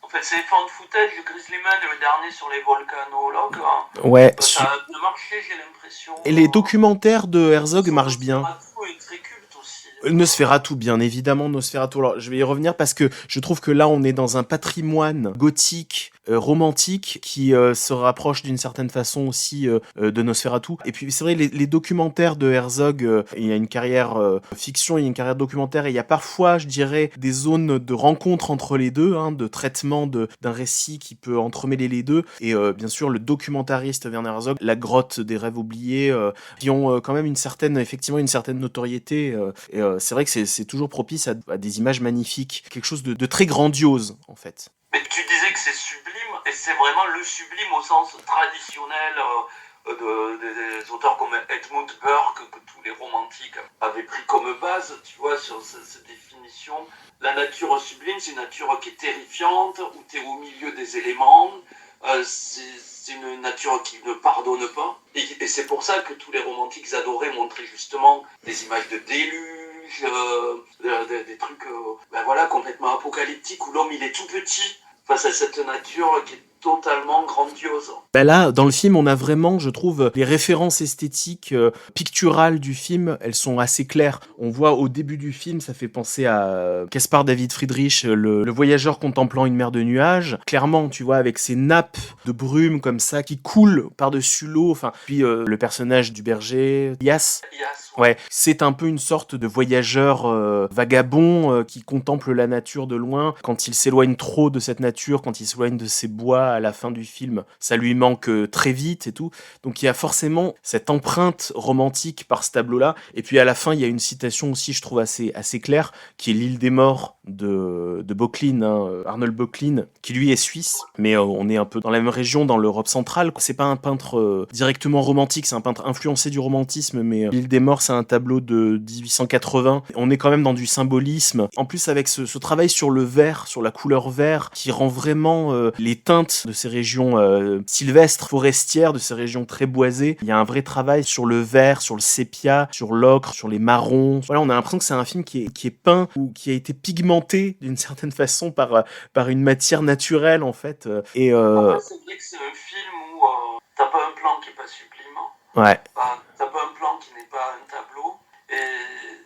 En fait, c'est found footage, le Grizzly Man, le dernier sur les volcanologues. Hein. Ouais. Ça a bien marché, j'ai l'impression. Et les documentaires de Herzog marchent bien. Est très culte aussi. Nosferatu, bien évidemment, Nosferatu. Alors, je vais y revenir parce que je trouve que là, on est dans un patrimoine gothique, romantique, qui se rapproche d'une certaine façon aussi de Nosferatu. Et puis, c'est vrai, les documentaires de Herzog, il y a une carrière fiction, il y a une carrière documentaire, et il y a parfois, je dirais, des zones de rencontre entre les deux, hein, de traitement d'un récit qui peut entremêler les deux. Et bien sûr, le documentariste Werner Herzog, La grotte des rêves oubliés, qui ont quand même effectivement une certaine notoriété. C'est vrai que c'est toujours propice à des images magnifiques, quelque chose de très grandiose en fait. Mais tu disais que c'est sublime, et c'est vraiment le sublime au sens traditionnel des auteurs comme Edmund Burke, que tous les romantiques avaient pris comme base, tu vois, sur cette définition. La nature sublime, c'est une nature qui est terrifiante, où tu es au milieu des éléments, c'est une nature qui ne pardonne pas. Et c'est pour ça que tous les romantiques adoraient montrer justement des images de déluge, des trucs voilà, complètement apocalyptiques, où l'homme il est tout petit face à cette nature qui est totalement grandiose. Bah là, dans le film, on a vraiment, je trouve, les références esthétiques, picturales du film, elles sont assez claires. On voit au début du film, ça fait penser à Caspar David Friedrich, le voyageur contemplant une mer de nuages. Clairement, tu vois, avec ces nappes de brume comme ça qui coulent par-dessus l'eau. Enfin, puis le personnage du berger, Yas. Ouais, c'est un peu une sorte de voyageur vagabond qui contemple la nature de loin. Quand il s'éloigne trop de cette nature, quand il s'éloigne de ses bois à la fin du film, ça lui manque très vite et tout. Donc il y a forcément cette empreinte romantique par ce tableau-là. Et puis à la fin, il y a une citation aussi, je trouve assez claire, qui est L'île des morts de Böcklin, hein, Arnold Böcklin, qui lui est suisse, mais on est un peu dans la même région, dans l'Europe centrale. C'est pas un peintre directement romantique, c'est un peintre influencé du romantisme, mais L'île des morts, c'est un tableau de 1880. On est quand même dans du symbolisme. En plus, avec ce travail sur le vert, sur la couleur vert, qui rend vraiment les teintes de ces régions sylvestres, forestières, de ces régions très boisées. Il y a un vrai travail sur le vert, sur le sépia, sur l'ocre, sur les marrons. Voilà, on a l'impression que c'est un film qui est peint ou qui a été pigmenté d'une certaine façon par une matière naturelle, en fait. Et Après, c'est vrai que c'est un film où t'as pas un plan qui est pas sublime. Ouais. T'as pas un plan qui n'est pas un tableau. Et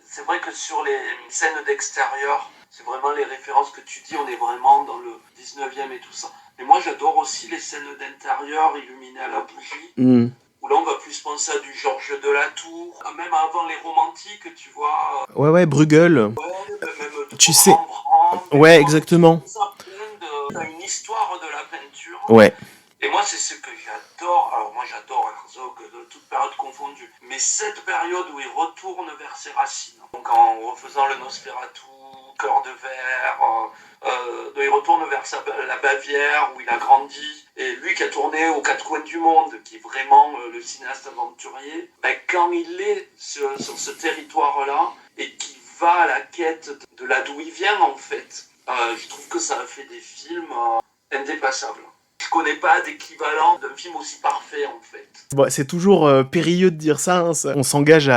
c'est vrai que sur les scènes d'extérieur, c'est vraiment les références que tu dis, on est vraiment dans le 19e et tout ça. Mais moi, j'adore aussi les scènes d'intérieur illuminées à la bougie, où là, on va plus penser à du Georges de la Tour, même avant les romantiques, tu vois. Ouais, Bruegel. Ouais, même tu sais. Rembrandt, ouais, exactement. T'as une histoire de la peinture. Ouais. Et moi, c'est ce que j'adore. Alors, moi, j'adore Herzog de toute période confondue. Mais cette période où il retourne vers ses racines, donc en refaisant le Nosferatu, Cœur de verre, il retourne vers la Bavière où il a grandi. Et lui qui a tourné aux quatre coins du monde, qui est vraiment le cinéaste aventurier, quand il est sur ce territoire-là et qu'il va à la quête de là d'où il vient, en fait, je trouve que ça a fait des films indépassables. Je connais pas d'équivalent d'un film aussi parfait, en fait. Bon, c'est toujours périlleux de dire ça, hein, on s'engage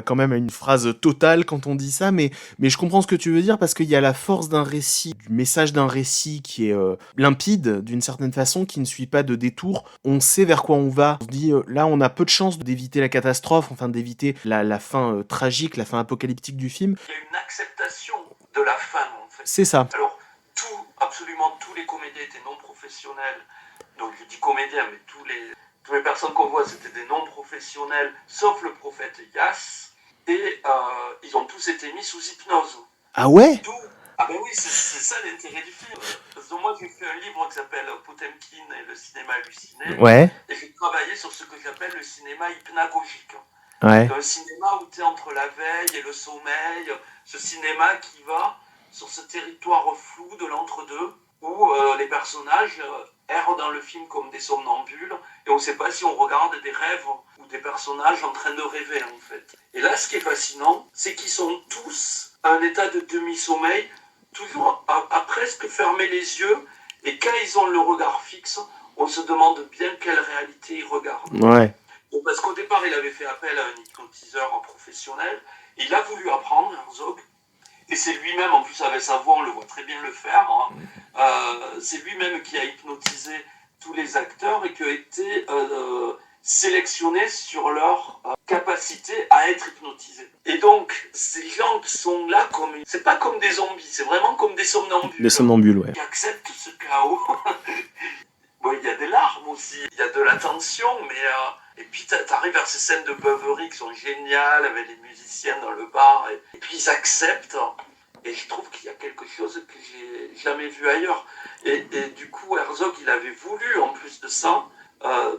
quand même à une phrase totale quand on dit ça, mais je comprends ce que tu veux dire parce qu'il y a la force d'un récit, du message d'un récit qui est limpide d'une certaine façon, qui ne suit pas de détour. On sait vers quoi on va. On se dit là, on a peu de chances d'éviter la catastrophe, enfin d'éviter la fin tragique, la fin apocalyptique du film. Il y a une acceptation de la fin, en fait. C'est ça. Alors, absolument tous les comédiens étaient non professionnels. Donc je dis comédiens, mais toutes les personnes qu'on voit, c'était des non-professionnels, sauf le prophète Yass, et ils ont tous été mis sous hypnose. Ah ouais? Ah ben oui, c'est ça l'intérêt du film. Parce que moi, j'ai fait un livre qui s'appelle Potemkin et le cinéma halluciné, Ouais. et j'ai travaillé sur ce que j'appelle le cinéma hypnagogique. Ouais. Un cinéma où tu es entre la veille et le sommeil, ce cinéma qui va sur ce territoire flou de l'entre-deux, où les personnages errent dans le film comme des somnambules, et on ne sait pas si on regarde des rêves ou des personnages en train de rêver, en fait. Et là, ce qui est fascinant, c'est qu'ils sont tous à un état de demi-sommeil, toujours à presque fermer les yeux, et quand ils ont le regard fixe, on se demande bien quelle réalité ils regardent. Ouais. Bon, parce qu'au départ, il avait fait appel à un hypnotiseur professionnel, et il a voulu apprendre, Herzog, et c'est lui-même, en plus avec sa voix, on le voit très bien le faire, hein. C'est lui-même qui a hypnotisé tous les acteurs et qui a été sélectionné sur leur capacité à être hypnotisés. Et donc, ces gens qui sont là, c'est pas comme des zombies, c'est vraiment comme des somnambules. Des somnambules, ouais. Qui acceptent ce chaos. Bon, il y a des larmes aussi, il y a de la tension, mais... Et puis t'arrives vers ces scènes de beuverie qui sont géniales, avec les musiciens dans le bar, et puis ils acceptent, et je trouve qu'il y a quelque chose que j'ai jamais vu ailleurs. Et du coup, Herzog, il avait voulu, en plus de ça,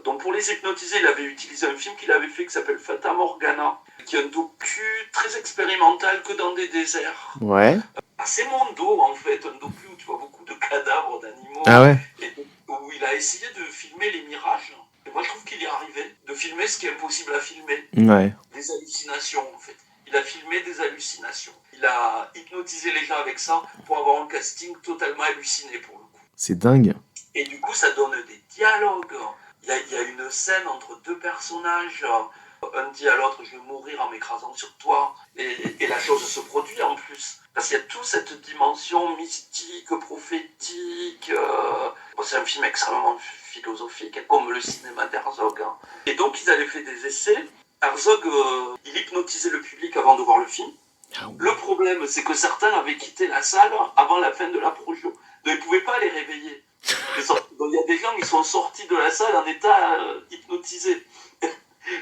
donc pour les hypnotiser, il avait utilisé un film qu'il avait fait qui s'appelle Fata Morgana, qui est un docu très expérimental que dans des déserts. Ouais. C'est mon dos, en fait, un docu où tu vois beaucoup de cadavres d'animaux. Ah ouais. Et où il a essayé de filmer les mirages. Et moi, je trouve qu'il y est arrivé, de filmer ce qui est impossible à filmer. Ouais. Des hallucinations, en fait. Il a filmé des hallucinations. Il a hypnotisé les gens avec ça pour avoir un casting totalement halluciné, pour le coup. C'est dingue. Et du coup, ça donne des dialogues. Il y a une scène entre deux personnages. Un dit à l'autre, je vais mourir en m'écrasant sur toi. Et la chose se produit en plus. Parce qu'il y a toute cette dimension mystique, prophétique. C'est un film extrêmement philosophique, comme le cinéma d'Herzog. Hein. Et donc, ils avaient fait des essais. Herzog, il hypnotisait le public avant de voir le film. Le problème, c'est que certains avaient quitté la salle avant la fin de la projo. Donc, ils ne pouvaient pas les réveiller. Donc, il y a des gens qui sont sortis de la salle en état hypnotisé.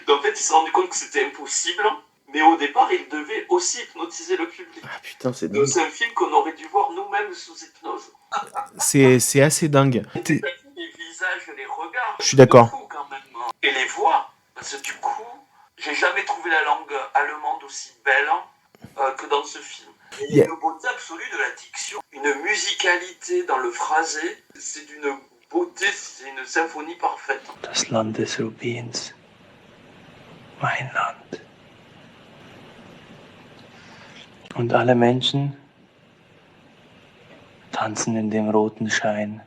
Donc, en fait, ils se sont rendus compte que c'était impossible. Mais au départ, ils devaient aussi hypnotiser le public. Ah putain, c'est dingue. Donc, c'est un film qu'on aurait dû voir nous-mêmes sous hypnose. C'est assez dingue. Les visages, les regards. Je suis d'accord. Quand même. Et les voix. Parce que du coup, j'ai jamais trouvé la langue allemande aussi belle que dans ce film. Et il y a une beauté absolue de la diction, une musicalité dans le phrasé. C'est d'une beauté, c'est une symphonie parfaite. Das Land des Rubins, mein Land. Und alle Menschen tanzen in dem roten Schein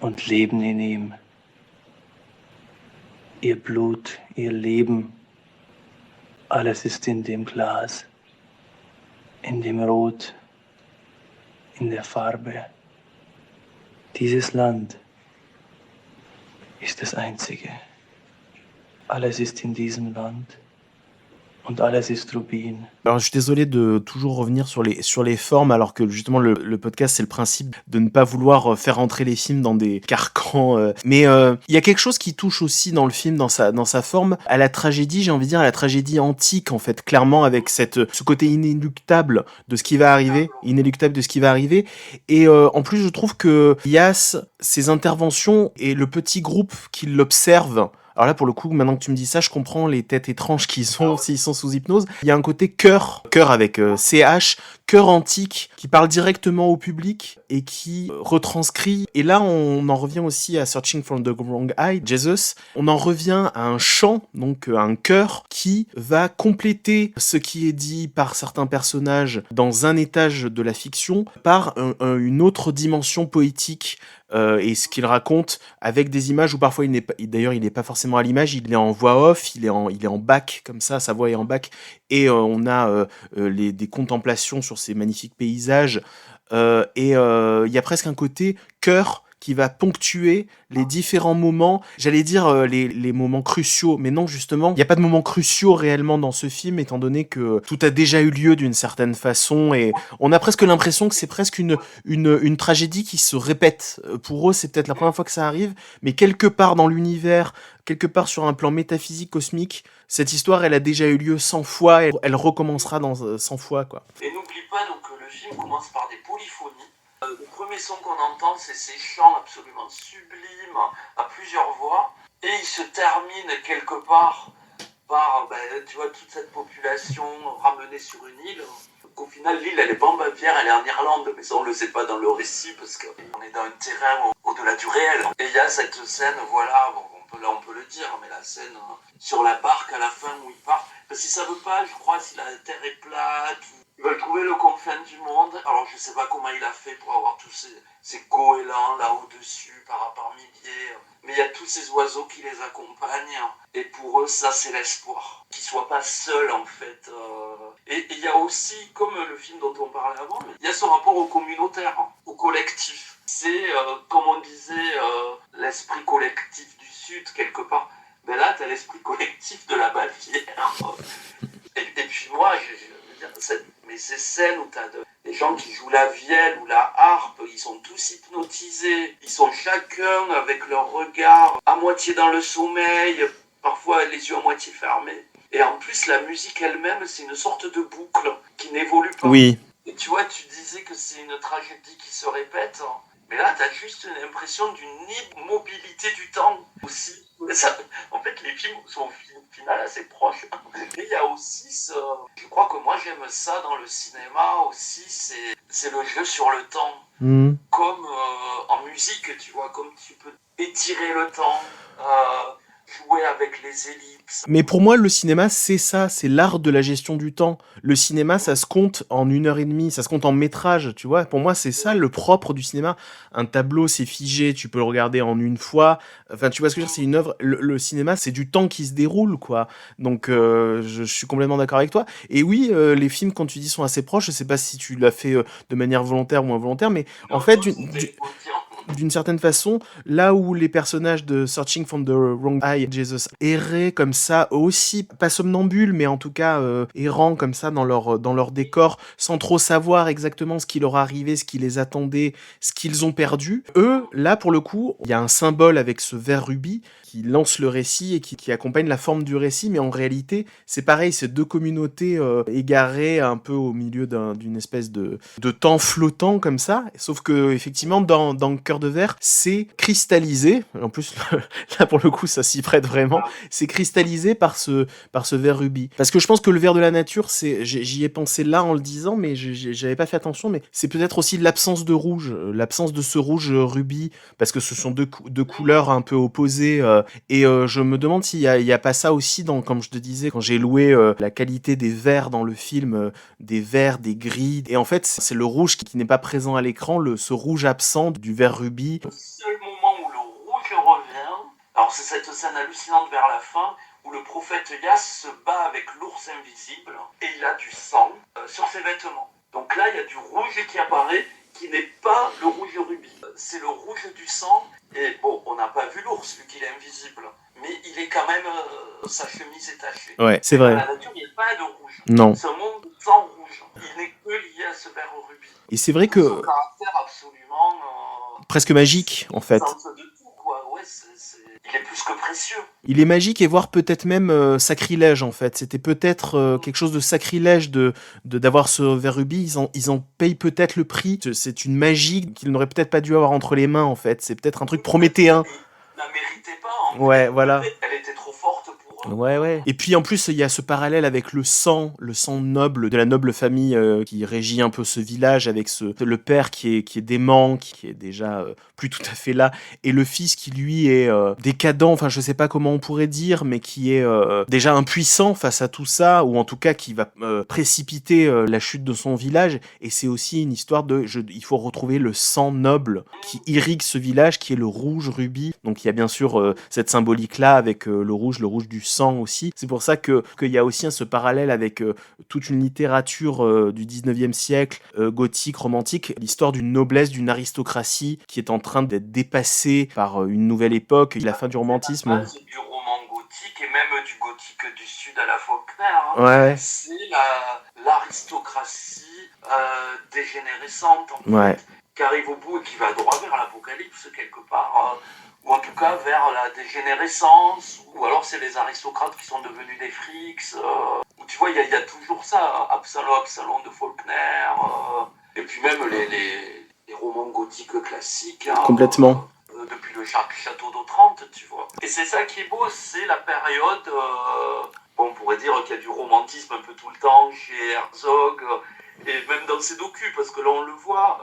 und leben in ihm. Ihr Blut, ihr Leben, alles ist in dem Glas, in dem Rot, in der Farbe. Dieses Land ist das Einzige. Alles ist in diesem Land. Und alles ist Rubin. Alors je suis désolé de toujours revenir sur les formes alors que justement le podcast c'est le principe de ne pas vouloir faire entrer les films dans des carcans mais il y a quelque chose qui touche aussi dans le film dans sa forme à la tragédie, j'ai envie de dire à la tragédie antique en fait, clairement avec ce côté inéluctable de ce qui va arriver et en plus je trouve que Yass, ses interventions et le petit groupe qui l'observe. Alors là, pour le coup, maintenant que tu me dis ça, je comprends les têtes étranges qu'ils ont s'ils sont sous hypnose. Il y a un côté cœur avec CH, cœur antique, qui parle directement au public et qui retranscrit. Et là, on en revient aussi à Searching for the Wrong Eye, Jesus. On en revient à un chant, donc un chœur, qui va compléter ce qui est dit par certains personnages dans un étage de la fiction par une autre dimension poétique et ce qu'il raconte avec des images où parfois d'ailleurs il n'est pas forcément à l'image, il est en voix off, il est en back comme ça, sa voix est en back, et on a des contemplations sur ces magnifiques paysages, et il y a presque un côté chœur qui va ponctuer les différents moments, j'allais dire les moments cruciaux, mais non, justement, il n'y a pas de moments cruciaux réellement dans ce film, étant donné que tout a déjà eu lieu d'une certaine façon, et on a presque l'impression que c'est presque une tragédie qui se répète. Pour eux, c'est peut-être la première fois que ça arrive, mais quelque part dans l'univers, quelque part sur un plan métaphysique, cosmique, cette histoire, elle a déjà eu lieu 100 fois, et elle recommencera dans 100 fois, quoi. Et n'oublie pas donc que le film commence par des polyphonies. Le premier son qu'on entend, c'est ces chants absolument sublimes, à plusieurs voix, et il se termine quelque part par, tu vois, toute cette population ramenée sur une île. Donc, au final, l'île, elle est pas en Bavière, elle est en Irlande, mais ça, on le sait pas dans le récit, parce qu'on est dans un terrain au-delà du réel. Et il y a cette scène, voilà, bon, on peut le dire, mais la scène sur la barque à la fin où ils partent, parce qu'ils savent pas, je crois, si la terre est plate, ils veulent trouver le confin du monde. Alors je sais pas comment il a fait pour avoir tous ces goélands là au-dessus par milliers. Mais il y a tous ces oiseaux qui les accompagnent. Et pour eux, ça c'est l'espoir. Qu'ils soient pas seuls en fait. Et il y a aussi, comme le film dont on parlait avant, il y a ce rapport au communautaire, au collectif. C'est, comme on disait, l'esprit collectif du Sud quelque part. Mais là, tu as l'esprit collectif de la Bavière. Et puis moi, mais ces scènes où tu as des gens qui jouent la vielle ou la harpe, ils sont tous hypnotisés, ils sont chacun avec leur regard à moitié dans le sommeil, parfois les yeux à moitié fermés. Et en plus, la musique elle-même, c'est une sorte de boucle qui n'évolue pas. Oui. Et tu vois, tu disais que c'est une tragédie qui se répète, mais là, tu as juste l'impression d'une immobilité du temps aussi. Ça, en fait, les films sont au final assez proches. Et il y a aussi je crois que moi j'aime ça dans le cinéma aussi, c'est le jeu sur le temps. Comme en musique, tu vois, comme tu peux étirer le temps, jouer avec les ellipses. Mais pour moi, le cinéma, c'est ça, c'est l'art de la gestion du temps. Le cinéma, ça se compte en 1h30, ça se compte en métrage, tu vois. Pour moi, c'est ça le propre du cinéma. Un tableau, c'est figé, tu peux le regarder en une fois. Enfin, tu vois ce que je veux dire, c'est une œuvre. Le cinéma, c'est du temps qui se déroule, quoi. Donc, je suis complètement d'accord avec toi. Et oui, les films, quand tu dis sont assez proches, je sais pas si tu l'as fait de manière volontaire ou involontaire, mais en fait, d'une certaine façon, là où les personnages de Searching for the Wrong Eye, Jesus, erraient comme ça, aussi, pas somnambules, mais en tout cas errant comme ça dans leur décor, sans trop savoir exactement ce qui leur arrivait, ce qui les attendait, ce qu'ils ont perdu. Eux, là, pour le coup, il y a un symbole avec ce verre rubis qui lance le récit et qui accompagne la forme du récit, mais en réalité, c'est pareil, c'est deux communautés égarées un peu au milieu d'une espèce de temps flottant comme ça, sauf que effectivement, dans Cœur de verre, c'est cristallisé, en plus, là pour le coup, ça s'y prête vraiment, c'est cristallisé par ce verre rubis. Parce que je pense que le verre de la nature, j'y ai pensé là en le disant, mais j'avais pas fait attention, mais c'est peut-être aussi l'absence de rouge, l'absence de ce rouge rubis, parce que ce sont deux couleurs un peu opposées, et je me demande s'il y a pas ça aussi comme je te disais, quand j'ai loué la qualité des verres dans le film, des verts, des gris, et en fait c'est le rouge qui n'est pas présent à l'écran, ce rouge absent du verre rubis. Le seul moment où le rouge revient, alors c'est cette scène hallucinante vers la fin, où le prophète Yass se bat avec l'ours invisible, et il a du sang sur ses vêtements. Donc là, il y a du rouge qui apparaît, qui n'est pas le rouge rubis. C'est le rouge du sang, et bon, on n'a pas vu l'ours vu qu'il est invisible, mais il est quand même, sa chemise est tachée. Ouais, c'est vrai. Dans la nature, il n'y a pas de rouge. Non. C'est un monde sans rouge. Il n'est que lié à ce verre rubis. Et c'est vrai que... Son caractère absolument... presque magique, en fait. De tout, quoi. Ouais, il est plus que précieux. Il est magique et voire peut-être même sacrilège, en fait. C'était peut-être quelque chose de sacrilège d'avoir ce verre rubis. Ils en payent peut-être le prix. C'est une magie qu'ils n'auraient peut-être pas dû avoir entre les mains, en fait. C'est peut-être un truc prométhéen. Ils ne la méritaient pas, en fait. Ouais, voilà. Elle était trop forte pour Ouais. Et puis en plus, il y a ce parallèle avec le sang noble de la noble famille qui régit un peu ce village, avec le père qui est dément, qui est déjà plus tout à fait là, et le fils qui lui est décadent, enfin je sais pas comment on pourrait dire, mais qui est déjà impuissant face à tout ça, ou en tout cas qui va précipiter la chute de son village. Et c'est aussi une histoire il faut retrouver le sang noble qui irrigue ce village, qui est le rouge rubis. Donc il y a bien sûr cette symbolique là avec le rouge du sang aussi. C'est pour ça qu'il y a aussi ce parallèle avec toute une littérature du 19e siècle, gothique, romantique, l'histoire d'une noblesse, d'une aristocratie qui est en train d'être dépassée par une nouvelle époque, la fin du romantisme. La base du roman gothique et même du gothique du Sud à la Faulkner, hein, ouais. C'est l'aristocratie dégénérescente en fait, qui arrive au bout et qui va droit vers l'apocalypse quelque part. Ou en tout cas vers la dégénérescence, ou alors c'est les aristocrates qui sont devenus des frics. Tu vois, il y a toujours ça, Absalom de Faulkner, et puis même les romans gothiques classiques. Hein, complètement. Depuis le château d'Otrante, tu vois. Et c'est ça qui est beau, c'est la période, on pourrait dire qu'il y a du romantisme un peu tout le temps chez Herzog, et même dans ses docus, parce que là on le voit,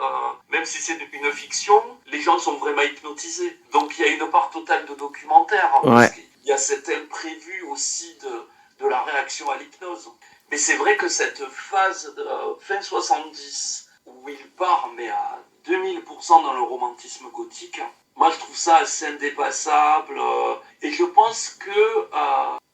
même si c'est une fiction, les gens sont vraiment hypnotisés. Donc il y a une part totale de documentaire, hein, parce qu'il y a cet imprévu aussi de la réaction à l'hypnose. Mais c'est vrai que cette phase de fin 70, où il part mais à 2000% dans le romantisme gothique, moi je trouve ça assez indépassable, et je pense que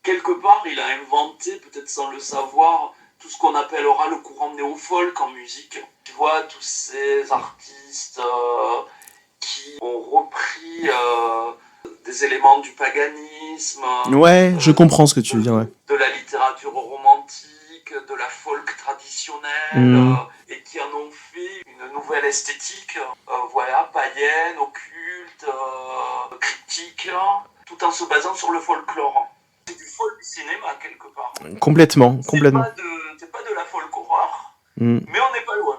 quelque part il a inventé, peut-être sans le savoir, tout ce qu'on appellera le courant néo-folk en musique. Tu vois, tous ces artistes qui ont repris des éléments du paganisme. Ouais, je comprends ce que tu veux dire, ouais. De la littérature romantique, de la folk traditionnelle, et qui en ont fait une nouvelle esthétique, voilà, païenne, occulte, critique, tout en se basant sur le folklore. C'est du folk cinéma quelque part. Complètement. C'est pas de la folk horreur, mais on n'est pas loin.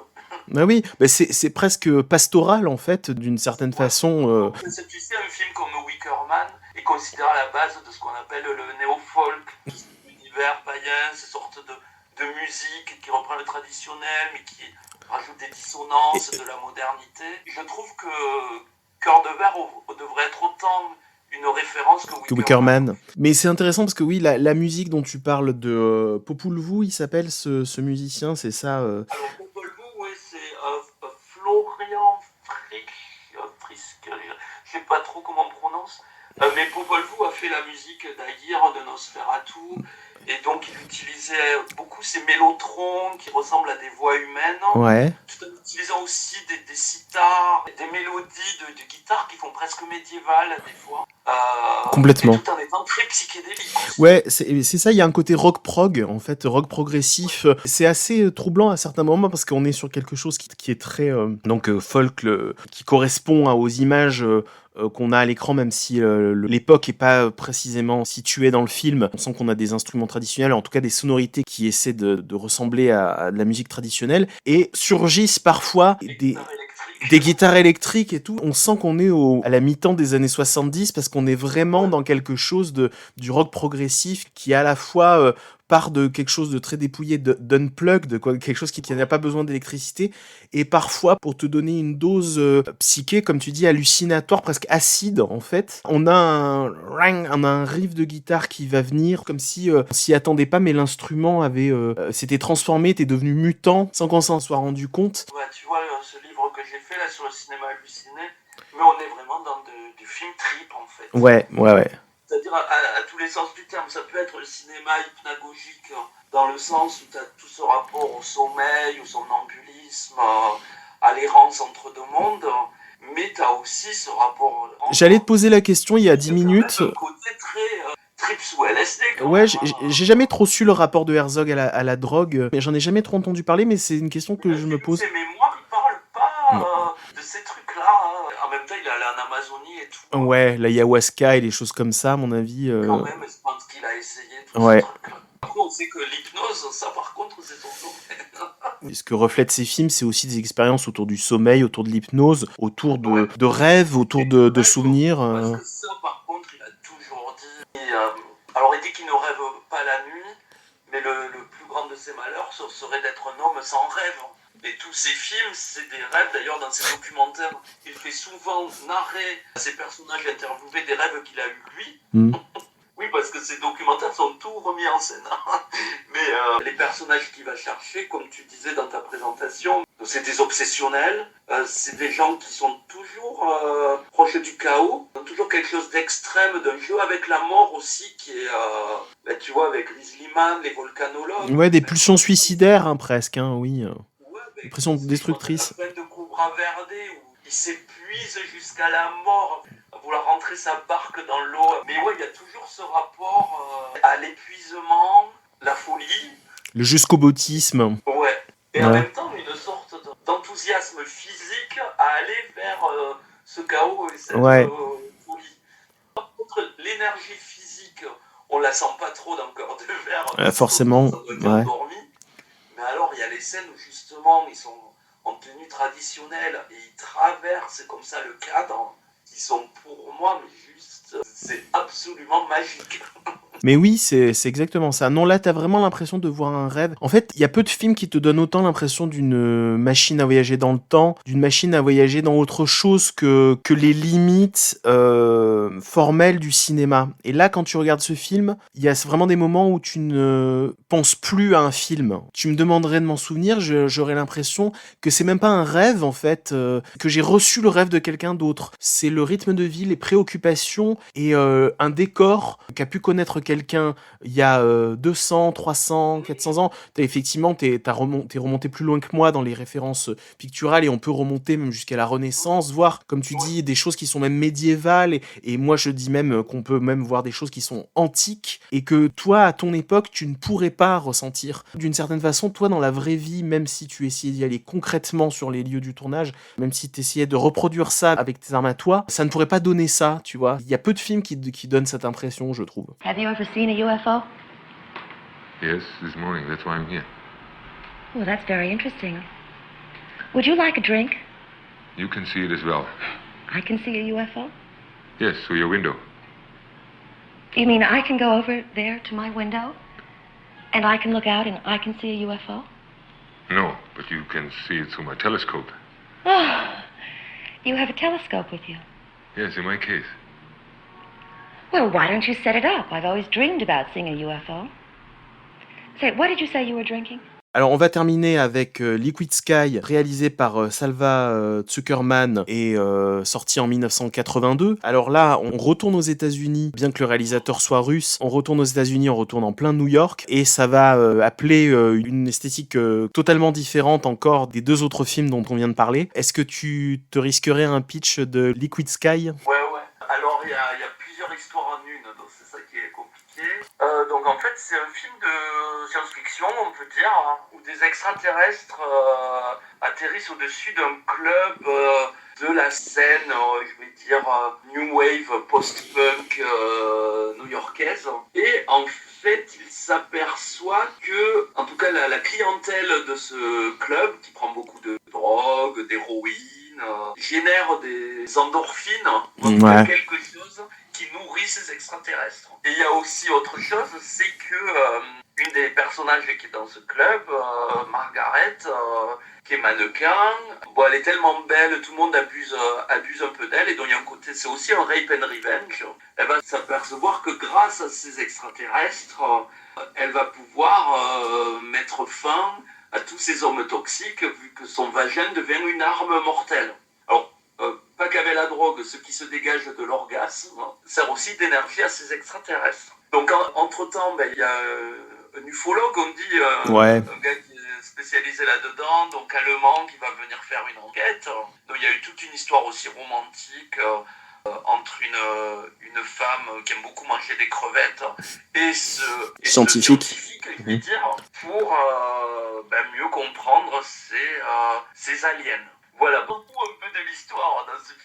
Ah oui, bah c'est presque pastoral en fait, d'une certaine façon. Tu sais, un film comme Wicker Man est considéré à la base de ce qu'on appelle le néo-folk, tout cet univers païen, ces sortes de musique qui reprend le traditionnel, mais qui rajoute des dissonances, de la modernité. Je trouve que Cœur de Verre devrait être autant une référence que Wicker Man. Mais c'est intéressant parce que oui, la musique dont tu parles de Popol Vuh, il s'appelle ce musicien, c'est ça Alors Popol Vuh, oui, c'est Florian Frisk, je sais pas trop comment on prononce, mais Popol Vuh a fait la musique d'Aguirre, de Nosferatu, et donc il utilisait beaucoup ces mélotrons qui ressemblent à des voix humaines, tout en utilisant aussi des sitars, des mélodies de guitare qui font presque médiévales des fois. Complètement. Et tout en étant très psychédélique. Ouais, c'est ça, il y a un côté rock prog, en fait, rock progressif. C'est assez troublant à certains moments parce qu'on est sur quelque chose qui est très folk, qui correspond aux images qu'on a à l'écran, même si l'époque est pas précisément située dans le film. On sent qu'on a des instruments traditionnels, en tout cas des sonorités qui essaient de ressembler à de la musique traditionnelle, et surgissent parfois des guitares électriques et tout. On sent qu'on est à la mi-temps des années 70 parce qu'on est vraiment dans quelque chose du rock progressif qui à la fois part de quelque chose de très dépouillé, d'unplugged, quelque chose qui n'a pas besoin d'électricité, et parfois, pour te donner une dose psyché, comme tu dis, hallucinatoire, presque acide, en fait, on a un riff de guitare qui va venir, comme si on s'y attendait pas, mais l'instrument s'était transformé, était devenu mutant, sans qu'on s'en soit rendu compte. Ouais, tu vois, ce livre que j'ai fait, là, sur le cinéma halluciné, mais on est vraiment dans du film trip, en fait. Ouais. C'est-à-dire à tous les sens du terme. Ça peut être le cinéma hypnagogique dans le sens où tu as tout ce rapport au sommeil, au somnambulisme, à l'errance entre deux mondes, mais tu as aussi ce rapport... J'allais te poser la question il y a 10 minutes. Un côté très trip sous LSD. Ouais, j'ai jamais trop su le rapport de Herzog à la drogue. J'en ai jamais trop entendu parler, mais c'est une question que je me pose. Ses mémoires, il parle pas de ces trucs-là. En même temps, il est allé en Amazonie et tout. Ouais, l'ayahuasca et les choses comme ça, à mon avis. Quand même, je pense qu'il a essayé tout ouais. ce truc-là. Par contre, on sait que l'hypnose, ça par contre, c'est son domaine. Ce que reflètent ces films, c'est aussi des expériences autour du sommeil, autour de l'hypnose, autour de rêves, autour de souvenirs. Parce que ça, par contre, il a toujours dit... Alors il dit qu'il ne rêve pas la nuit, mais le plus grand de ses malheurs, ce serait d'être un homme sans rêve. Et tous ces films, c'est des rêves. D'ailleurs, dans ses documentaires, il fait souvent narrer à ses personnages interviewés des rêves qu'il a eus lui. Oui, parce que ces documentaires sont tout remis en scène. Mais les personnages qu'il va chercher, comme tu disais dans ta présentation, c'est des obsessionnels, c'est des gens qui sont toujours proches du chaos, toujours quelque chose d'extrême, d'un jeu avec la mort aussi, qui est, tu vois, avec les Slimane, les volcanologues. Ouais, des pulsions suicidaires, hein, presque, hein, oui. Ouais, Des pressions destructrices. La fin de Cobra Verde, où il s'épuise jusqu'à la mort à vouloir rentrer sa barque dans l'eau. Mais ouais, il y a toujours ce rapport à l'épuisement, la folie. Le jusqu'au-boutisme. Ouais. Et en même temps, une sorte d'enthousiasme physique à aller vers ce chaos et cette folie. Par contre, l'énergie physique, on la sent pas trop dans Cœur de Verre. Forcément. Ça doit être endormi. Mais alors, il y a les scènes où justement, ils sont en tenue traditionnelle et ils traversent comme ça le cadre, qui sont pour moi, mais juste, c'est absolument magique. Mais oui, c'est exactement ça. Non, là, t'as vraiment l'impression de voir un rêve. En fait, il y a peu de films qui te donnent autant l'impression d'une machine à voyager dans le temps, d'une machine à voyager dans autre chose que les limites formelles du cinéma. Et là, quand tu regardes ce film, il y a vraiment des moments où tu ne penses plus à un film. Tu me demanderais de m'en souvenir, j'aurais l'impression que c'est même pas un rêve, en fait, que j'ai reçu le rêve de quelqu'un d'autre. C'est le rythme de vie, les préoccupations et un décor qu'a pu connaître quelqu'un il y a 200, 300, 400 ans. Effectivement, t'es remonté plus loin que moi dans les références picturales et on peut remonter même jusqu'à la Renaissance, voir, comme tu dis, des choses qui sont même médiévales et moi je dis même qu'on peut même voir des choses qui sont antiques et que toi, à ton époque, tu ne pourrais pas ressentir. D'une certaine façon, toi, dans la vraie vie, même si tu essayais d'y aller concrètement sur les lieux du tournage, même si tu essayais de reproduire ça avec tes armes à toi, ça ne pourrait pas donner ça, tu vois. Il y a peu de films qui donnent cette impression, je trouve. Have you ever seen a UFO? Yes, this morning. That's why I'm here. Well, that's very interesting. Would you like a drink? You can see it as well. I can see a UFO? Yes, through your window. You mean I can go over there to my window? And I can look out and I can see a UFO? No, but you can see it through my telescope. Oh, you have a telescope with you? Yes, in my case. Well, why don't you set it up? I've always dreamed about seeing a UFO. Say, what did you say you were drinking? Alors on va terminer avec Liquid Sky, réalisé par Salva Zuckerman et sorti en 1982. Alors là, on retourne aux États-Unis, bien que le réalisateur soit russe, on retourne aux États-Unis, on retourne en plein New York, et ça va appeler une esthétique totalement différente encore des deux autres films dont on vient de parler. Est-ce que tu te risquerais un pitch de Liquid Sky ? Ouais. Alors il y a plusieurs histoires en une, donc c'est ça qui est compliqué. Donc en fait c'est un film de science-fiction, on peut dire, hein, où des extraterrestres atterrissent au-dessus d'un club de la scène, je vais dire, new wave, post-punk new-yorkaise. Et en fait il s'aperçoit que, en tout cas la clientèle de ce club, qui prend beaucoup de drogue, d'héroïne, génère des endorphines, Ouais. quelque chose qui nourrit ces extraterrestres. Et il y a aussi autre chose, c'est que une des personnages qui est dans ce club, Margaret, qui est mannequin, bon, elle est tellement belle, tout le monde abuse un peu d'elle, et donc il y a un côté, c'est aussi un rape and revenge. Elle va s'apercevoir que grâce à ces extraterrestres, elle va pouvoir mettre fin à tous ces hommes toxiques, vu que son vagin devient une arme mortelle. Alors, pas qu'avec la drogue, ce qui se dégage de l'orgasme sert aussi d'énergie à ces extraterrestres. Donc, entre-temps, il y a un ufologue, on dit, Ouais. un gars qui est spécialisé là-dedans, donc allemand, qui va venir faire une enquête. Donc, il y a eu toute une histoire aussi romantique entre une femme qui aime beaucoup manger des crevettes et ce Scientifique. je vais dire, pour mieux comprendre ces aliens. Voilà, beaucoup un de l'histoire dans ce film.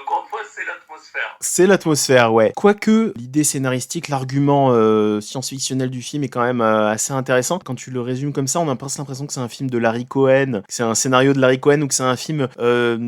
Encore une fois, c'est l'atmosphère. C'est l'atmosphère, ouais. Quoique, l'idée scénaristique, l'argument science-fictionnel du film est quand même assez intéressant. Quand tu le résumes comme ça, on a presque l'impression que c'est un film de Larry Cohen, que c'est un scénario de Larry Cohen ou que c'est un film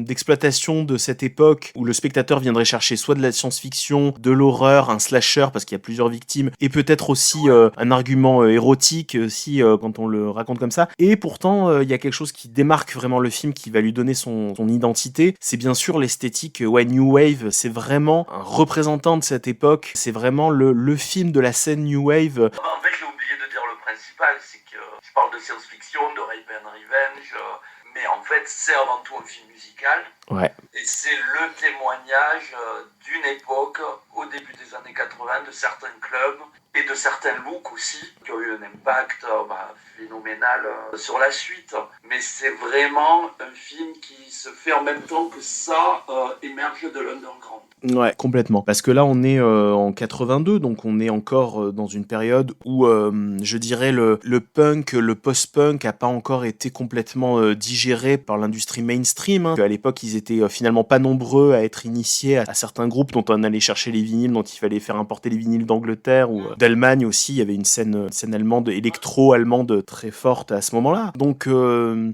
d'exploitation de cette époque où le spectateur viendrait chercher soit de la science-fiction, de l'horreur, un slasher parce qu'il y a plusieurs victimes, et peut-être aussi un argument érotique si quand on le raconte comme ça. Et pourtant, il y a quelque chose qui démarque vraiment le film, qui va lui donner son identité. C'est bien sûr l'esthétique New Wave. C'est vraiment un représentant de cette époque. C'est vraiment le film de la scène New Wave. En fait, j'ai oublié de dire le principal, c'est que je parle de science-fiction, de Rape and Revenge, mais en fait, c'est avant tout un film musical. Ouais. Et c'est le témoignage d'une époque, au début des années 80, de certains clubs et de certains looks aussi, qui ont eu un impact phénoménal sur la suite. Mais c'est vraiment un film qui se fait en même temps que ça émerge de l'underground. Ouais, complètement. Parce que là, on est en 82, donc on est encore dans une période où, je dirais, le punk, le post-punk a pas encore été complètement digéré par l'industrie mainstream. Hein. À l'époque, ils étaient finalement pas nombreux à être initiés à certains groupes dont on allait chercher les vinyles, dont il fallait faire importer les vinyles d'Angleterre ou d'Allemagne aussi. Il y avait une scène allemande, électro-allemande très forte à ce moment-là. Donc,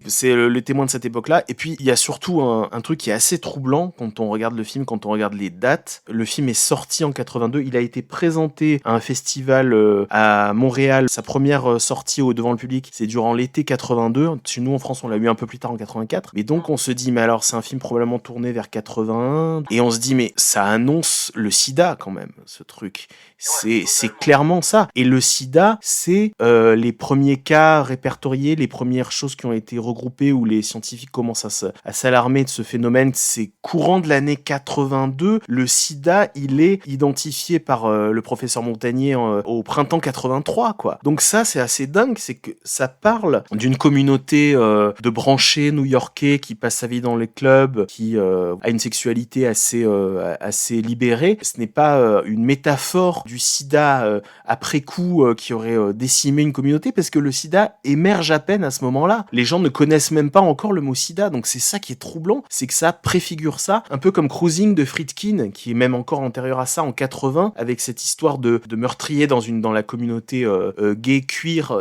c'est le témoin de cette époque-là. Et puis, il y a surtout un truc qui est assez troublant quand on regarde le film, quand on regarde les dates. Le film est sorti en 82. Il a été présenté à un festival à Montréal. Sa première sortie devant le public, c'est durant l'été 82. Chez nous, en France, on l'a eu un peu plus tard en 84. Mais donc, on se dit, mais alors, c'est un film probablement tourné vers 81. Et on se dit, mais ça annonce le sida quand même, ce truc. C'est clairement ça. Et le sida, c'est les premiers cas répertoriés, les premières choses qui ont été regroupées où les scientifiques commencent à s'alarmer de ce phénomène. C'est courant de l'année 82. Le sida, il est identifié par le professeur Montagnier au printemps 83, quoi. Donc ça, c'est assez dingue. C'est que ça parle d'une communauté de branchés new-yorkais qui passe sa vie dans les clubs, qui a une sexualité assez libérée. Ce n'est pas une métaphore du sida après coup qui aurait décimé une communauté, parce que le sida émerge à peine à ce moment-là. Les gens ne connaissent même pas encore le mot sida, donc c'est ça qui est troublant, c'est que ça préfigure ça, un peu comme Cruising de Friedkin, qui est même encore antérieur à ça en 80, avec cette histoire de meurtrier dans la communauté gay queer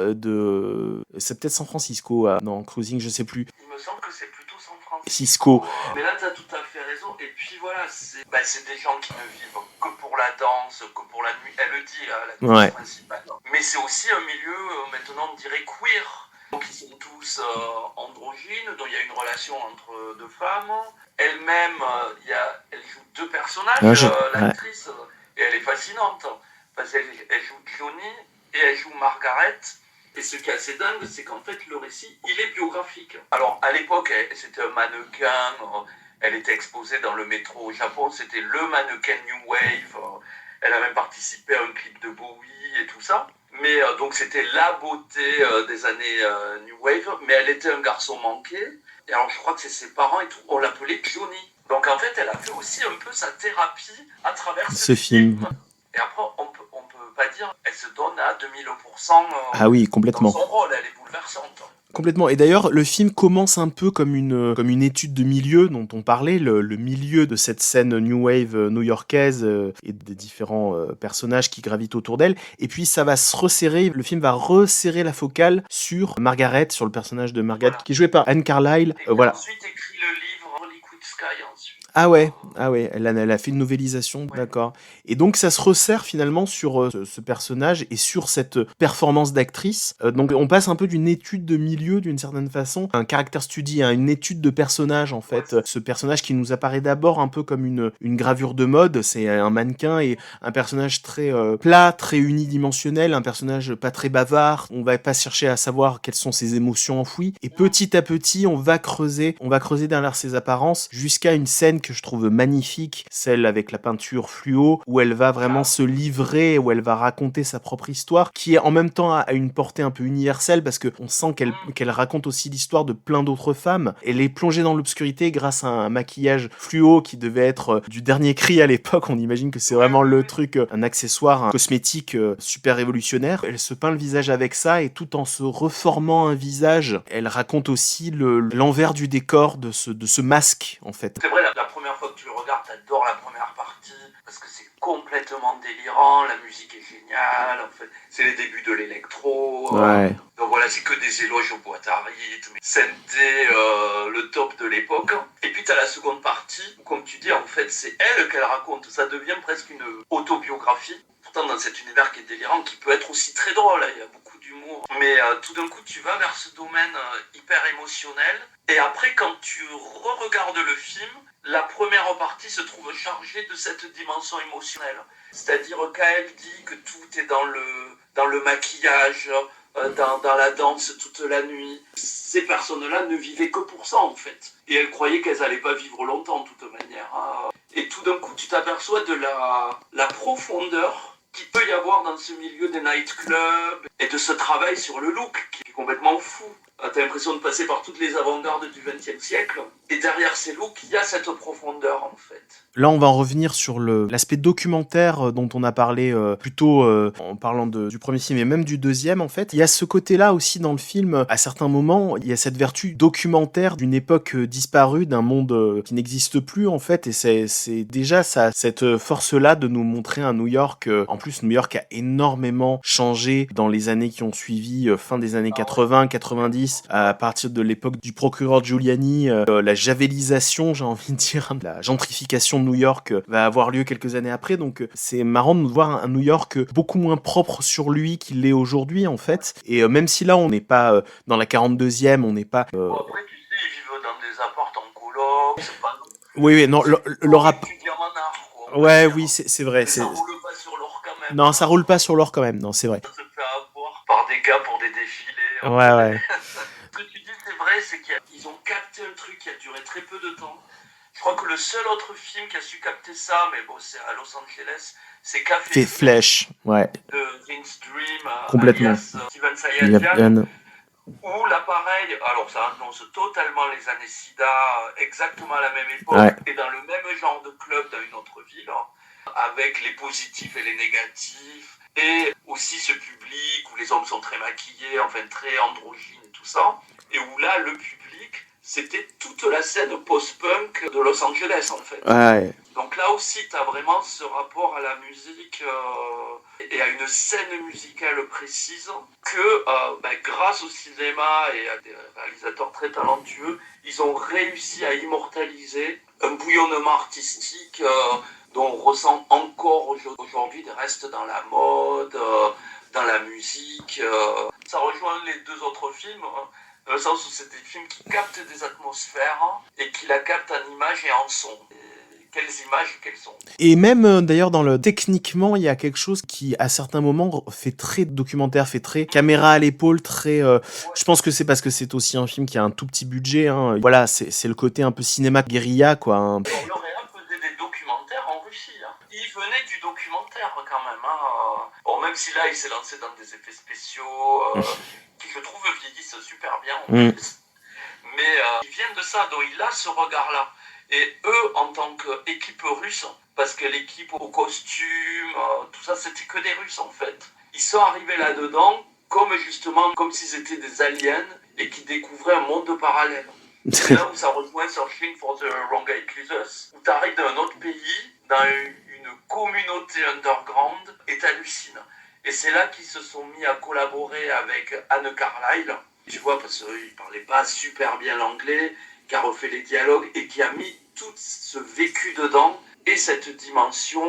c'est peut-être San Francisco, dans Cruising, je sais plus. Il me semble que c'est plutôt San Francisco. Cisco. Mais là, tu as tout à fait raison. Et puis voilà, c'est des gens qui ne vivent que pour la danse, que pour la nuit. Elle le dit, la danse principale. Mais c'est aussi un milieu, maintenant, on dirait queer. Donc ils sont tous androgynes, donc il y a une relation entre deux femmes. Elle-même, elle joue deux personnages, l'actrice, et elle est fascinante. Parce qu'elle joue Johnny et elle joue Margaret. Et ce qui est assez dingue, c'est qu'en fait, le récit, il est biographique. Alors, à l'époque, c'était un mannequin, elle était exposée dans le métro au Japon, c'était le mannequin New Wave, elle a même participé à un clip de Bowie et tout ça. Mais donc, c'était la beauté des années New Wave, mais elle était un garçon manqué. Et alors, je crois que c'est ses parents et tout, on l'appelait Johnny. Donc, en fait, elle a fait aussi un peu sa thérapie à travers ce film. Et après, on peut pas dire, elle se donne à 2000%. Ah oui, complètement. Dans son rôle, elle est bouleversante. Complètement. Et d'ailleurs, le film commence un peu comme une étude de milieu dont on parlait, le milieu de cette scène New Wave new-yorkaise et des différents personnages qui gravitent autour d'elle. Et puis, ça va se resserrer, le film va resserrer la focale sur Margaret, sur le personnage de Margaret, qui est joué par Anne Carlyle. Et voilà. Ensuite, écrit le livre Liquid Sky ensuite. Ah ouais, elle a fait une novélisation, d'accord. Et donc ça se resserre finalement sur ce personnage et sur cette performance d'actrice. Donc on passe un peu d'une étude de milieu d'une certaine façon, un character study, une étude de personnage en fait. Ce personnage qui nous apparaît d'abord un peu comme une gravure de mode, c'est un mannequin et un personnage très plat, très unidimensionnel, un personnage pas très bavard. On va pas chercher à savoir quelles sont ses émotions enfouies. Et petit à petit, on va creuser derrière ses apparences jusqu'à une scène que je trouve magnifique, celle avec la peinture fluo, où elle va vraiment se livrer, où elle va raconter sa propre histoire, qui est en même temps à une portée un peu universelle, parce qu'on sent qu'elle raconte aussi l'histoire de plein d'autres femmes. Elle est plongée dans l'obscurité grâce à un maquillage fluo qui devait être du dernier cri à l'époque. On imagine que c'est vraiment le truc, un accessoire, un cosmétique super révolutionnaire. Elle se peint le visage avec ça, et tout en se reformant un visage, elle raconte aussi l'envers du décor de ce masque unique en fait. C'est vrai, la première fois que tu le regardes, t'adores la première partie parce que c'est complètement délirant, la musique est géniale, en fait, c'est les débuts de l'électro. Ouais. Donc voilà, c'est que des éloges aux boîtes à rythme, c'était le top de l'époque. Et puis t'as la seconde partie, où, comme tu dis, en fait, c'est elle qu'elle raconte. Ça devient presque une autobiographie. Pourtant, dans cet univers qui est délirant, qui peut être aussi très drôle, hein, il y a beaucoup d'humour. Mais tout d'un coup, tu vas vers ce domaine hyper émotionnel. Et après, quand tu re-regardes le film, la première partie se trouve chargée de cette dimension émotionnelle. C'est-à-dire qu'elle dit que tout est dans le maquillage, dans la danse toute la nuit. Ces personnes-là ne vivaient que pour ça, en fait. Et elles croyaient qu'elles n'allaient pas vivre longtemps, de toute manière. Et tout d'un coup, tu t'aperçois de la profondeur qu'il peut y avoir dans ce milieu des nightclubs et de ce travail sur le look qui est complètement fou. T'as l'impression de passer par toutes les avant-gardes du XXe siècle. Et derrière ces looks, il y a cette profondeur, en fait. Là, on va en revenir sur l'aspect documentaire dont on a parlé plus tôt en parlant du premier film et même du deuxième, en fait. Il y a ce côté-là aussi dans le film. À certains moments, il y a cette vertu documentaire d'une époque disparue, d'un monde qui n'existe plus, en fait. Et c'est déjà ça, cette force-là de nous montrer un New York. En plus, New York a énormément changé dans les années qui ont suivi, fin des années 80, 90, à partir de l'époque du procureur Giuliani, la javelisation, j'ai envie de dire, la gentrification de New York va avoir lieu quelques années après, donc c'est marrant de voir un New York beaucoup moins propre sur lui qu'il l'est aujourd'hui en fait, et même si là on n'est pas dans la 42e, on n'est pas... Bon, après tu sais, ils vivent dans des apparts en coloc, c'est pas... Oui, non, le rap... Ouais, dire. Oui, c'est vrai. Ça roule pas sur l'or quand même. Non, ça roule pas sur l'or quand même, non, c'est vrai. Ça se fait avoir par des gars pour des défilés. Ouais. Ce que tu dis, c'est vrai, c'est qu'ils ont capté un truc qui a duré très peu de temps. Je crois que le seul autre film qui a su capter ça, mais bon, c'est à Los Angeles, c'est Café Flèche, ouais. De Vince Dream, complètement. alias Steven Sayatian. Yann. Où l'appareil, alors ça annonce totalement les années SIDA, exactement à la même époque, Ouais. et dans le même genre de club dans une autre ville, avec les positifs et les négatifs, et aussi ce public où les hommes sont très maquillés, enfin très androgynes, tout ça, et où là, le public, c'était toute la scène post-punk de Los Angeles, en fait. Ouais. Donc là aussi, tu as vraiment ce rapport à la musique et à une scène musicale précise que, grâce au cinéma et à des réalisateurs très talentueux, ils ont réussi à immortaliser un bouillonnement artistique dont on ressent encore aujourd'hui des restes dans la mode, dans la musique. Ça rejoint les deux autres films, dans le sens où c'est des films qui captent des atmosphères et qui la captent en images et en son. Quelles images, quels sons. Et même d'ailleurs techniquement, il y a quelque chose qui à certains moments fait très documentaire, fait très caméra à l'épaule, très. Je pense que c'est parce que c'est aussi un film qui a un tout petit budget. Hein. Voilà, c'est le côté un peu cinéma guérilla, quoi. Hein. L'Oréal faisait des documentaires en Russie. Hein. Il venait du documentaire quand même. Hein. Bon, même si là, il s'est lancé dans des effets spéciaux qui, je trouve, vieillissent super bien en plus. Mais ils viennent de ça, donc il a ce regard-là. Et eux, en tant qu'équipe russe, parce que l'équipe au costume, tout ça, c'était que des Russes en fait. Ils sont arrivés là-dedans comme s'ils étaient des aliens et qui découvraient un monde parallèle. C'est là où ça rejoint Searching for the Wrong Jesus, où tu arrives dans un autre pays, dans une communauté underground, et t'hallucines. Et c'est là qu'ils se sont mis à collaborer avec Anne Carlyle, tu vois, parce qu'ils ne parlaient pas super bien l'anglais, qui a refait les dialogues et qui a mis tout ce vécu dedans et cette dimension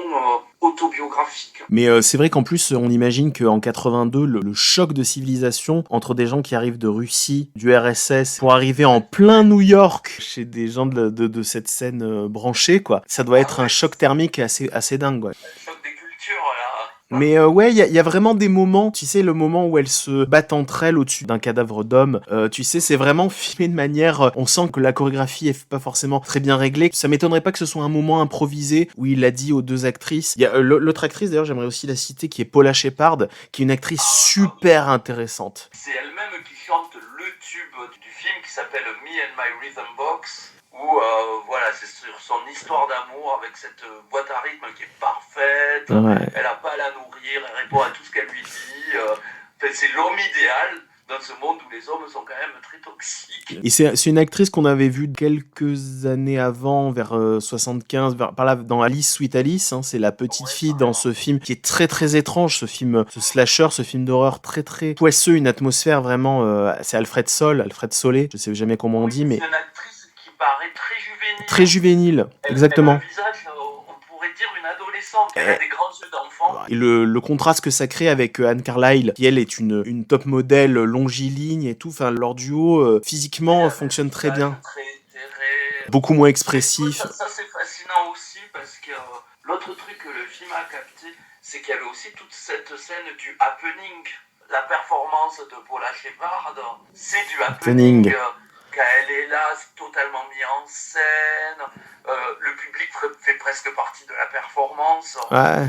autobiographique. Mais c'est vrai qu'en plus, on imagine qu'en 82, le choc de civilisation entre des gens qui arrivent de Russie, du RSS, pour arriver en plein New York, chez des gens de cette scène branchée, quoi, ça doit être un choc thermique assez dingue, quoi. Le choc des cultures, là. Mais ouais, il y a vraiment des moments, tu sais, le moment où elles se battent entre elles au-dessus d'un cadavre d'homme, tu sais, c'est vraiment filmé de manière, on sent que la chorégraphie est pas forcément très bien réglée. Ça m'étonnerait pas que ce soit un moment improvisé où il a dit aux deux actrices. Il y a l'autre actrice, d'ailleurs, j'aimerais aussi la citer, qui est Paula Shepard, qui est une actrice super intéressante. C'est elle-même qui chante le tube du film qui s'appelle Me and My Rhythm Box. Où voilà, c'est sur son histoire d'amour avec cette boîte à rythme qui est parfaite, elle n'a pas à la nourrir, elle répond à tout ce qu'elle lui dit. C'est l'homme idéal dans ce monde où les hommes sont quand même très toxiques. Et c'est une actrice qu'on avait vue quelques années avant, vers 75, par là, dans Alice, Sweet Alice. Hein, c'est la petite fille dans ce film qui est très très étrange, ce film, ce slasher, ce film d'horreur très très poisseux, une atmosphère vraiment. C'est Alfred Solé, je sais jamais comment on dit, mais C'est une actrice qui paraît très juvénile. très juvénile, exactement. Elle a un visage, on pourrait dire une adolescente. Elle a des grands yeux d'enfant. Et le contraste que ça crée avec Anne Carlyle, qui elle est une top modèle longiligne et tout, enfin leur duo physiquement fonctionne très bien. Beaucoup moins expressif. Ça c'est fascinant aussi parce que l'autre truc que le film a capté, c'est qu'il y avait aussi toute cette scène du happening. La performance de Paula Shephard, c'est du happening. Quand elle est là, c'est totalement mis en scène. Le public fait presque partie de la performance. Ouais.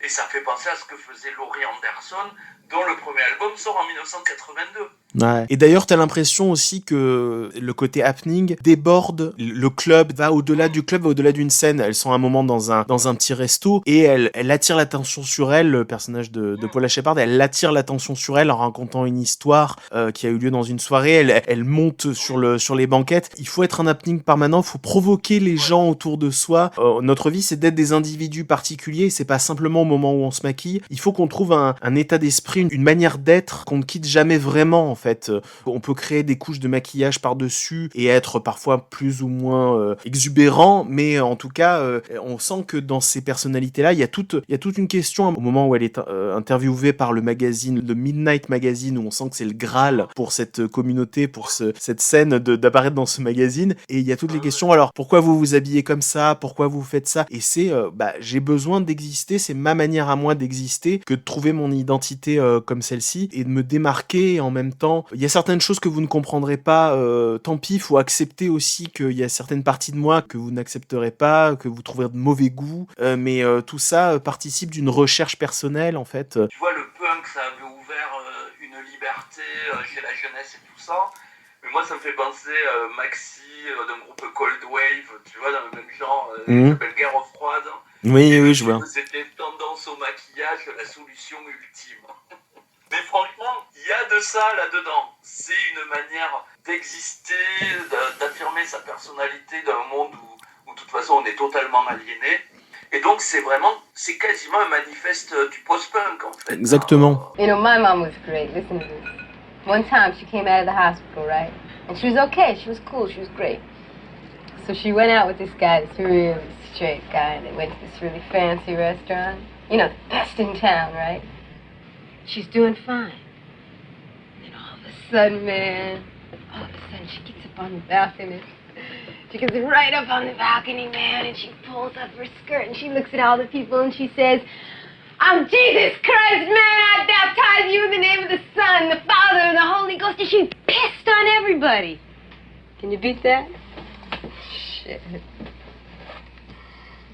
Et ça fait penser à ce que faisait Laurie Anderson, dont le premier album sort en 1982. Ouais. Et d'ailleurs, t'as l'impression aussi que le côté happening déborde. Le club va au-delà du club, va au-delà d'une scène. Elles sont à un moment dans un petit resto et elle attire l'attention sur elle, le personnage de Paula Shephard. Elle attire l'attention sur elle en racontant une histoire qui a eu lieu dans une soirée. Elle monte sur les banquettes. Il faut être un happening permanent. Il faut provoquer les gens autour de soi. Notre vie, c'est d'être des individus particuliers. C'est pas simplement au moment où on se maquille. Il faut qu'on trouve un état d'esprit, une manière d'être qu'on ne quitte jamais vraiment. En fait, on peut créer des couches de maquillage par-dessus et être parfois plus ou moins exubérant, mais en tout cas, on sent que dans ces personnalités-là, il y a toute une question au moment où elle est interviewée par le magazine, le Midnight Magazine, où on sent que c'est le Graal pour cette communauté, pour cette scène d'apparaître dans ce magazine. Et il y a toutes les questions. Alors, pourquoi vous vous habillez comme ça? Pourquoi vous faites ça? Et c'est, j'ai besoin d'exister. C'est ma manière à moi d'exister que de trouver mon identité comme celle-ci et de me démarquer. Et en même temps, il y a certaines choses que vous ne comprendrez pas, tant pis, il faut accepter aussi qu'il y a certaines parties de moi que vous n'accepterez pas, que vous trouverez de mauvais goût, mais tout ça participe d'une recherche personnelle en fait. Tu vois, le punk, ça avait ouvert une liberté chez la jeunesse et tout ça, mais moi ça me fait penser Maxi d'un groupe Cold Wave, tu vois, dans le même genre, qui s'appelle Guerre froide. Oui, je vois. C'était tendance au maquillage, la solution ultime. Mais franchement, il y a de ça là-dedans. C'est une manière d'exister, d'affirmer sa personnalité dans un monde où de toute façon on est totalement aliéné. Et donc c'est quasiment un manifeste du post-punk en fait. Exactement. You know, my mom was great. Listen to this. One time she came out of the hospital, right? And she was okay. She was cool. She was great. So she went out with this guy, this really straight guy, and they went to this really fancy restaurant. You know, the best in town, right? She's doing fine. And all of a sudden, man, she gets up on the balcony. She gets right up on the balcony, man, and she pulls up her skirt and she looks at all the people and she says, "I'm Jesus Christ, man, I baptize you in the name of the Son, the Father, and the Holy Ghost." And she pissed on everybody. Can you beat that? Shit.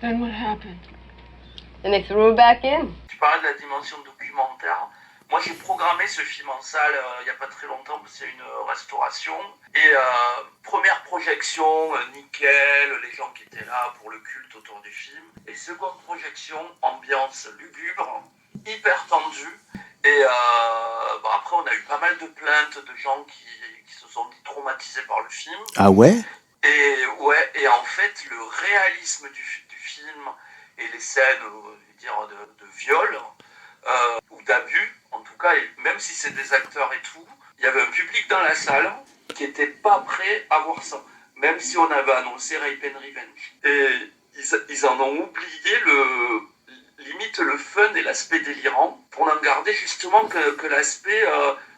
Then what happened? And they threw her back in. Tu parlais de la dimension documentaire. Moi, j'ai programmé ce film en salle il n'y a pas très longtemps parce qu'il y a une restauration. Et première projection, nickel, les gens qui étaient là pour le culte autour du film. Et seconde projection, ambiance lugubre, hyper tendue. Et après, on a eu pas mal de plaintes de gens qui se sont dit traumatisés par le film. Ah ouais? Et en fait, le réalisme du film et les scènes de viol ou d'abus, en tout cas, même si c'est des acteurs et tout, il y avait un public dans la salle qui n'était pas prêt à voir ça, même si on avait annoncé Rape and Revenge. Et ils en ont oublié limite le fun et l'aspect délirant, pour n'en garder justement que l'aspect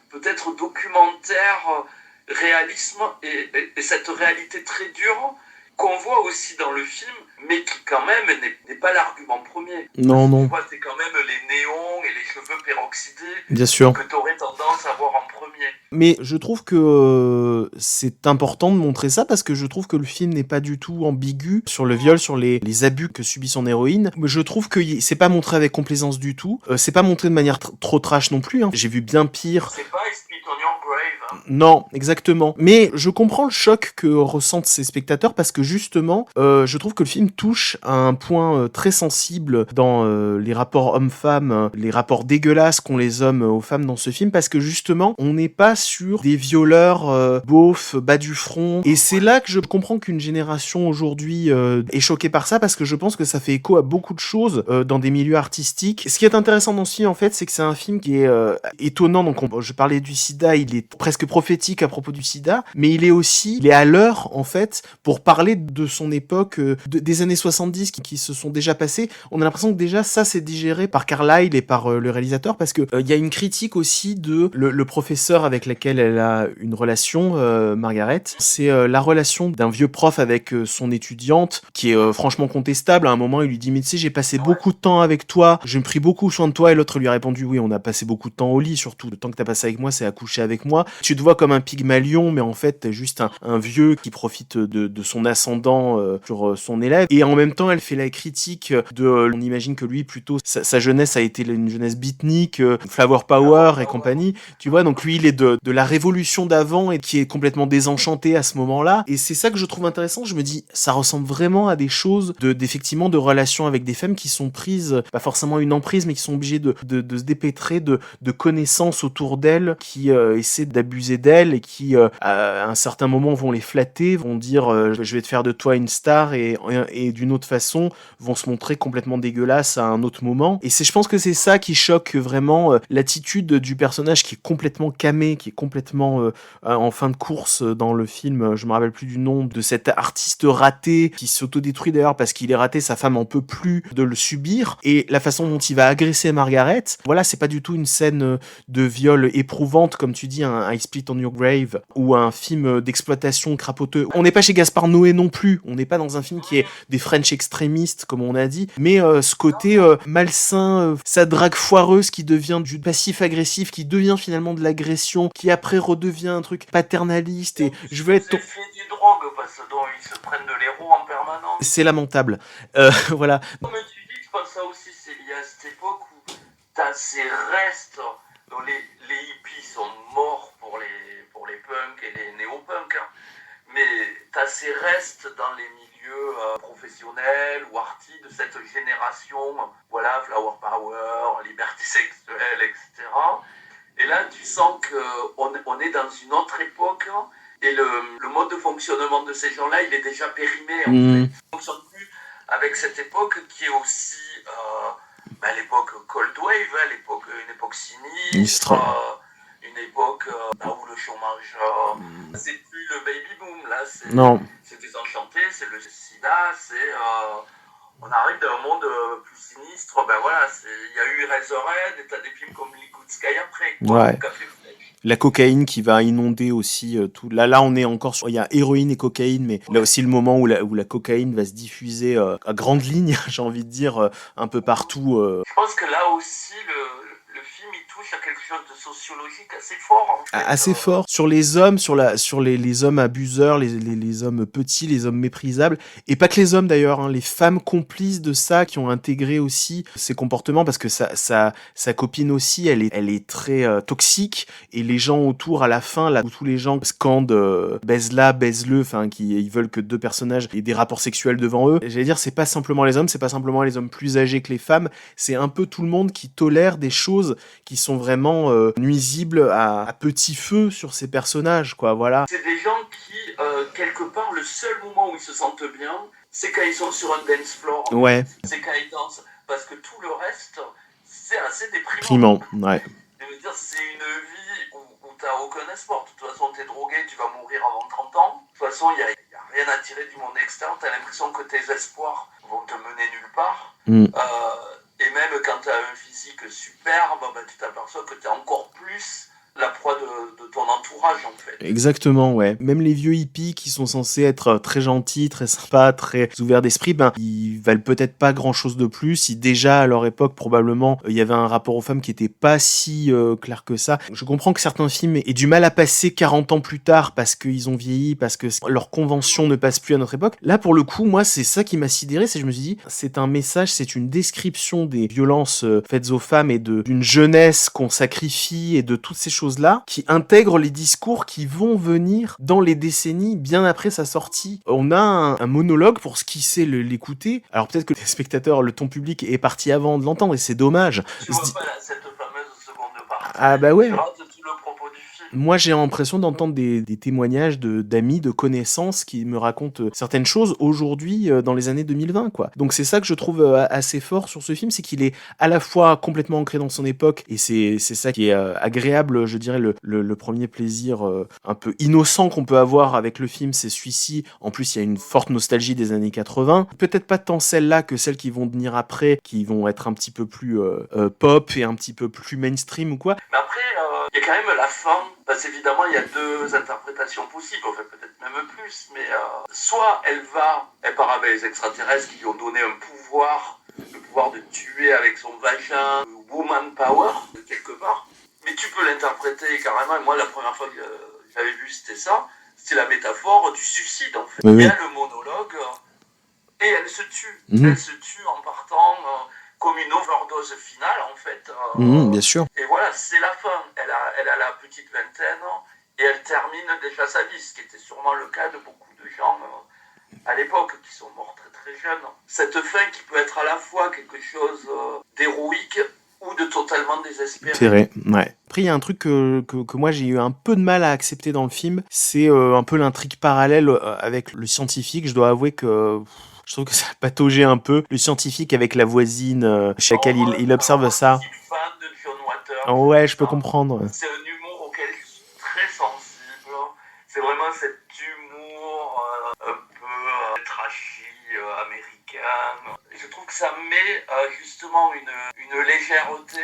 peut-être documentaire, réalisme et cette réalité très dure qu'on voit aussi dans le film, mais qui quand même n'est pas l'argument premier. Non. Tu vois, c'est quand même les néons et les cheveux peroxydés. Bien sûr. Que tu aurais tendance à voir en premier. Mais je trouve que c'est important de montrer ça parce que je trouve que le film n'est pas du tout ambigu sur le viol, sur les abus que subit son héroïne. Je trouve que c'est pas montré avec complaisance du tout. C'est pas montré de manière trop trash non plus. Hein. J'ai vu bien pire. C'est pas I Spit on Your Grave. Non, exactement. Mais je comprends le choc que ressentent ces spectateurs parce que justement, je trouve que le film touche à un point très sensible dans les rapports hommes-femmes, les rapports dégueulasses qu'ont les hommes aux femmes dans ce film, parce que justement, on n'est pas sur des violeurs beaufs, bas du front. Et c'est là que je comprends qu'une génération aujourd'hui est choquée par ça, parce que je pense que ça fait écho à beaucoup de choses dans des milieux artistiques. Ce qui est intéressant dans ce film, en fait, c'est que c'est un film qui est étonnant. Donc, je parlais du sida, il est presque prophétique à propos du sida, mais il est à l'heure, en fait, pour parler de son époque, des années 70 qui se sont déjà passées. On a l'impression que déjà, ça, c'est digéré par Carlyle et par le réalisateur, parce que il y a une critique aussi de le professeur avec lequel elle a une relation, Margaret. C'est la relation d'un vieux prof avec son étudiante, qui est franchement contestable. À un moment, il lui dit, mais tu sais, j'ai passé beaucoup de temps avec toi, j'ai pris beaucoup soin de toi, et l'autre lui a répondu, oui, on a passé beaucoup de temps au lit, surtout. Le temps que t'as passé avec moi, c'est à coucher avec moi. Tu te vois comme un Pygmalion, mais en fait, t'es juste un vieux qui profite de son ascendant sur son élève. Et en même temps, elle fait la critique on imagine que lui, plutôt, sa jeunesse a été une jeunesse beatnik, flower power et compagnie. Tu vois, donc lui, il est de la révolution d'avant et qui est complètement désenchanté à ce moment-là. Et c'est ça que je trouve intéressant. Je me dis, ça ressemble vraiment à des choses d'effectivement de relations avec des femmes qui sont prises, pas forcément une emprise, mais qui sont obligées de se dépêtrer de connaissances autour d'elles, qui essaient d'abuser d'elles et qui, à un certain moment, vont les flatter, vont dire je vais te faire de toi une star, et d'une autre façon, vont se montrer complètement dégueulasses à un autre moment. Et je pense que c'est ça qui choque vraiment l'attitude du personnage, qui est complètement camé, qui est complètement en fin de course dans le film. Je me rappelle plus du nom de cet artiste raté qui s'autodétruit d'ailleurs parce qu'il est raté, sa femme en peut plus de le subir, et la façon dont il va agresser Margaret, voilà, c'est pas du tout une scène de viol éprouvante comme tu dis, un I Spit on Your Grave ou un film d'exploitation crapoteux. On n'est pas chez Gaspard Noé non plus, on n'est pas dans un film qui est des French extrémistes comme on a dit, mais ce côté malsain, sa drague foireuse qui devient du passif-agressif, qui devient finalement de l'agression, qui après redevient un truc paternaliste, et je veux être... C'est fait du drogue parce que ils se prennent de l'héros en permanence. C'est lamentable. Voilà. Comme tu dis, je pense ça aussi, c'est lié à cette époque où t'as ces restes, dont les hippies sont morts pour les punks et les néo-punks, hein. Mais t'as ces restes dans les milieux professionnels ou artistes de cette génération, voilà, flower power, liberté sexuelle, etc. Et là, tu sens qu'on est dans une autre époque, et le mode de fonctionnement de ces gens-là, il est déjà périmé. En fait. Ils ne fonctionnent plus avec cette époque qui est aussi l'époque Cold Wave, une époque sinistre, une époque où le chômage, c'est plus le baby boom, là, c'est désenchanté, c'est le sida, on arrive d'un monde plus sinistre. Voilà, il y a eu Razorhead, et t'as des films comme Liquid Sky après, quoi, ouais. La cocaïne qui va inonder aussi tout. Là, on est encore sur. Il y a héroïne et cocaïne, mais là aussi le moment où la cocaïne va se diffuser à grande ligne, j'ai envie de dire, un peu partout. Je pense que là aussi, le film il touche à quelque chose de sociologique assez fort. En fait. Assez fort sur les hommes, sur les hommes abuseurs, les hommes petits, les hommes méprisables, et pas que les hommes d'ailleurs, hein, les femmes complices de ça qui ont intégré aussi ces comportements, parce que sa copine aussi, elle est très toxique, et les gens autour à la fin, là où tous les gens scandent baise-la, baise-le, enfin ils veulent que deux personnages aient des rapports sexuels devant eux. J'allais dire, c'est pas simplement les hommes, c'est pas simplement les hommes plus âgés que les femmes, c'est un peu tout le monde qui tolère des choses qui sont vraiment nuisibles à petit feu sur ces personnages, quoi, voilà. C'est des gens qui, quelque part, le seul moment où ils se sentent bien, c'est quand ils sont sur un dance floor. Ouais. C'est quand ils dansent, parce que tout le reste, c'est assez déprimant. Ouais. Je veux dire, c'est une vie où t'as aucun espoir. De toute façon, t'es drogué, tu vas mourir avant 30 ans. De toute façon, il n'y a rien à tirer du monde extérieur. T'as l'impression que tes espoirs vont te mener nulle part. Et même quand tu as un physique superbe, tu t'aperçois que tu es encore plus la proie de ton entourage, en fait. Exactement, ouais. Même les vieux hippies qui sont censés être très gentils, très sympas, très ouverts d'esprit, ils valent peut-être pas grand-chose de plus. Si déjà, à leur époque, probablement, il y avait un rapport aux femmes qui était pas si clair que ça. Je comprends que certains films aient du mal à passer 40 ans plus tard parce qu'ils ont vieilli, parce que leurs conventions ne passent plus à notre époque. Là, pour le coup, moi, c'est ça qui m'a sidéré, c'est que je me suis dit, c'est un message, c'est une description des violences faites aux femmes et d'une jeunesse qu'on sacrifie et de toutes ces choses choses-là qui intègrent les discours qui vont venir dans les décennies bien après sa sortie. On a un monologue pour ce qui sait l'écouter. Alors peut-être que les spectateurs, le ton public est parti avant de l'entendre et c'est dommage. Tu vois pas cette fameuse seconde partie. Ah bah ouais. Tu rates tout le propos du film. Moi, j'ai l'impression d'entendre des témoignages d'amis, de connaissances qui me racontent certaines choses aujourd'hui dans les années 2020, quoi. Donc c'est ça que je trouve assez fort sur ce film, c'est qu'il est à la fois complètement ancré dans son époque, et c'est ça qui est agréable, je dirais, le premier plaisir un peu innocent qu'on peut avoir avec le film, c'est celui-ci. En plus, il y a une forte nostalgie des années 80. Peut-être pas tant celles-là que celles qui vont venir après, qui vont être un petit peu plus pop et un petit peu plus mainstream ou quoi. Mais après, il y a quand même la fin, parce qu'évidemment, il y a deux interprétations possibles, enfin peut-être même plus, mais soit elle part avec les extraterrestres qui lui ont donné un pouvoir, le pouvoir de tuer avec son vagin, woman power, quelque part, mais tu peux l'interpréter carrément, et moi la première fois que j'avais vu c'était ça, c'était la métaphore du suicide en fait. Oui, Il y oui. a le monologue, et elle se tue, Mhm. elle se tue en partant... comme une overdose finale en fait. Bien sûr. Et voilà, c'est la fin. Elle a la petite vingtaine et elle termine déjà sa vie, ce qui était sûrement le cas de beaucoup de gens à l'époque qui sont morts très très jeunes. Cette fin qui peut être à la fois quelque chose d'héroïque ou de totalement désespéré. C'est vrai, ouais. Après, il y a un truc que moi j'ai eu un peu de mal à accepter dans le film, c'est un peu l'intrigue parallèle avec le scientifique. Je dois avouer que je trouve que ça a pataugé un peu. Le scientifique avec la voisine chez laquelle il observe ça. Je suis fan de John Waters. Oh, ouais, je peux comprendre. C'est un humour auquel je suis très sensible. C'est vraiment cet humour un peu trashy américain. Je trouve que ça met justement une légèreté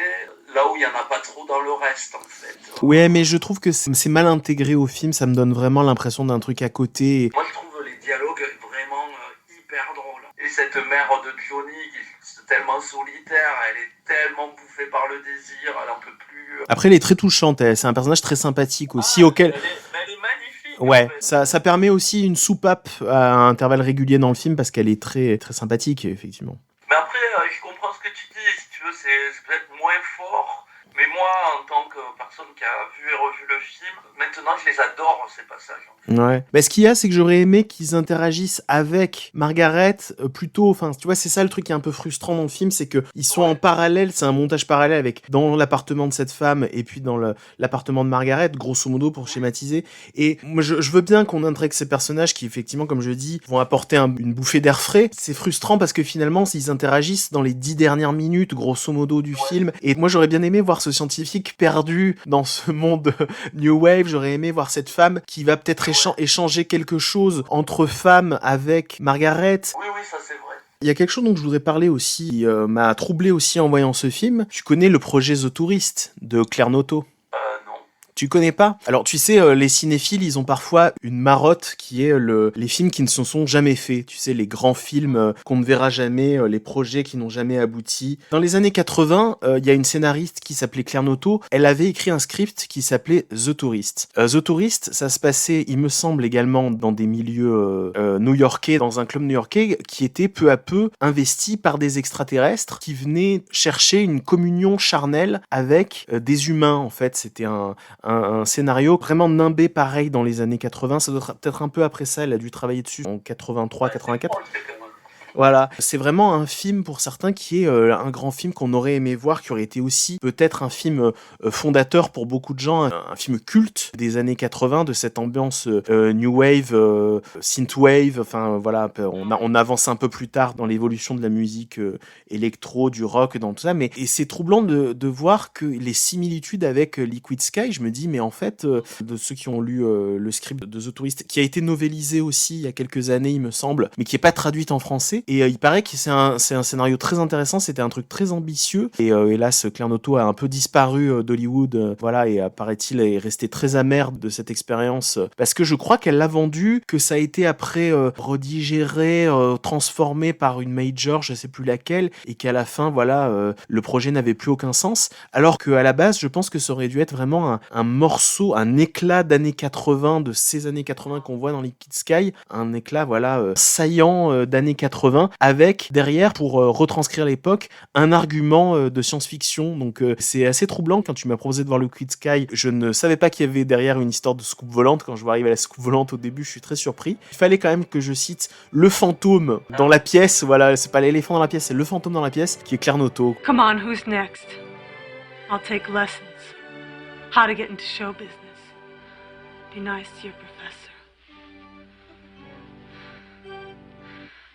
là où il n'y en a pas trop dans le reste en fait. Ouais, mais je trouve que c'est mal intégré au film. Ça me donne vraiment l'impression d'un truc à côté. Moi je trouve les dialogues vraiment hyper drôles. Et cette mère de Johnny qui est tellement solitaire, elle est tellement bouffée par le désir, elle en peut plus. Après, elle est très touchante. C'est un personnage très sympathique aussi auquel... Elle est magnifique. Ouais, en fait. ça permet aussi une soupape à intervalles réguliers dans le film parce qu'elle est très, très sympathique, effectivement. Mais après, je comprends ce que tu dis, si tu veux, c'est peut-être moins fort. Mais moi, en tant que personne qui a vu et revu le film, maintenant je les adore ces passages. Ouais. Bah, ce qu'il y a, c'est que j'aurais aimé qu'ils interagissent avec Margaret plutôt. Enfin, tu vois, c'est ça le truc qui est un peu frustrant dans le film, c'est que ils sont en parallèle. C'est un montage parallèle avec dans l'appartement de cette femme et puis dans l'appartement de Margaret, grosso modo pour schématiser. Et moi, je veux bien qu'on intègre ces personnages qui, effectivement, comme je dis, vont apporter une bouffée d'air frais. C'est frustrant parce que finalement, ils interagissent dans les 10 dernières minutes, grosso modo, du film. Et moi, j'aurais bien aimé voir ce scientifique perdu dans ce monde New Wave. J'aurais aimé voir cette femme qui va peut-être échanger quelque chose entre femmes avec Margaret. Oui, ça c'est vrai. Il y a quelque chose dont je voudrais parler aussi, qui m'a troublé aussi en voyant ce film. Tu connais le projet The Tourist de Claire Noto ? Non. Tu connais pas ? Alors tu sais, les cinéphiles, ils ont parfois une marotte qui est les films qui ne se sont jamais faits. Tu sais, les grands films qu'on ne verra jamais, les projets qui n'ont jamais abouti. Dans les années 80, il y a une scénariste qui s'appelait Claire Noto. Elle avait écrit un script qui s'appelait The Tourist. The Tourist, ça se passait, il me semble, également dans des milieux new-yorkais, dans un club new-yorkais qui était peu à peu investi par des extraterrestres qui venaient chercher une communion charnelle avec des humains. En fait, c'était un scénario vraiment nimbé pareil dans les années 80. Ça doit être peut-être un peu après ça, elle a dû travailler dessus en 83, 84. Voilà, c'est vraiment un film pour certains qui est un grand film qu'on aurait aimé voir, qui aurait été aussi peut-être un film fondateur pour beaucoup de gens, un film culte des années 80, de cette ambiance new wave, synthwave, enfin voilà, on avance un peu plus tard dans l'évolution de la musique électro, du rock, dans tout ça, mais et c'est troublant de voir que les similitudes avec Liquid Sky, je me dis, mais en fait, de ceux qui ont lu le script de The Tourist, qui a été novélisé aussi il y a quelques années, il me semble, mais qui n'est pas traduit en français. Et il paraît que c'est un scénario très intéressant, c'était un truc très ambitieux. Et hélas, Claire Noto a un peu disparu d'Hollywood, voilà, et paraît-il est resté très amer de cette expérience. Parce que je crois qu'elle l'a vendu, que ça a été après redigéré, transformé par une major, je sais plus laquelle, et qu'à la fin, voilà, le projet n'avait plus aucun sens. Alors qu'à la base, je pense que ça aurait dû être vraiment un morceau, un éclat d'années 80, de ces années 80 qu'on voit dans Liquid Sky, un éclat, voilà, saillant d'années 80. 80, avec derrière, pour retranscrire l'époque, un argument de science-fiction. Donc c'est assez troublant. Quand tu m'as proposé de voir Liquid Sky, je ne savais pas qu'il y avait derrière une histoire de soucoupe volante. Quand je vois arriver à la soucoupe volante au début, je suis très surpris. Il fallait quand même que je cite le fantôme dans la pièce. Voilà, c'est pas l'éléphant dans la pièce, c'est le fantôme dans la pièce, qui est Claire Noto. Come on, who's next? I'll take lessons. How to get into show business. Be nice to your professor.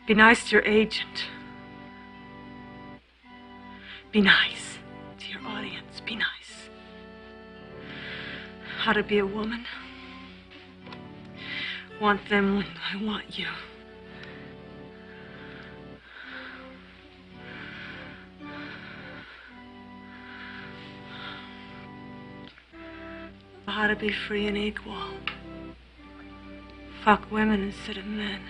Be nice to your agent. Be nice to your audience. Be nice. How to be a woman. Want them when I want you. How to be free and equal. Fuck women instead of men.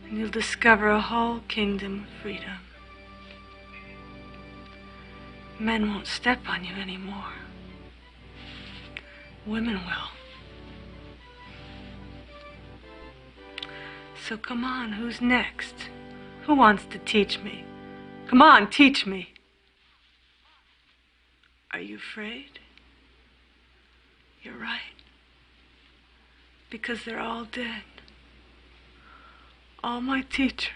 And you'll discover a whole kingdom of freedom. Men won't step on you anymore. Women will. So come on, who's next? Who wants to teach me? Come on, teach me. Are you afraid? You're right. Because they're all dead. All my teachers.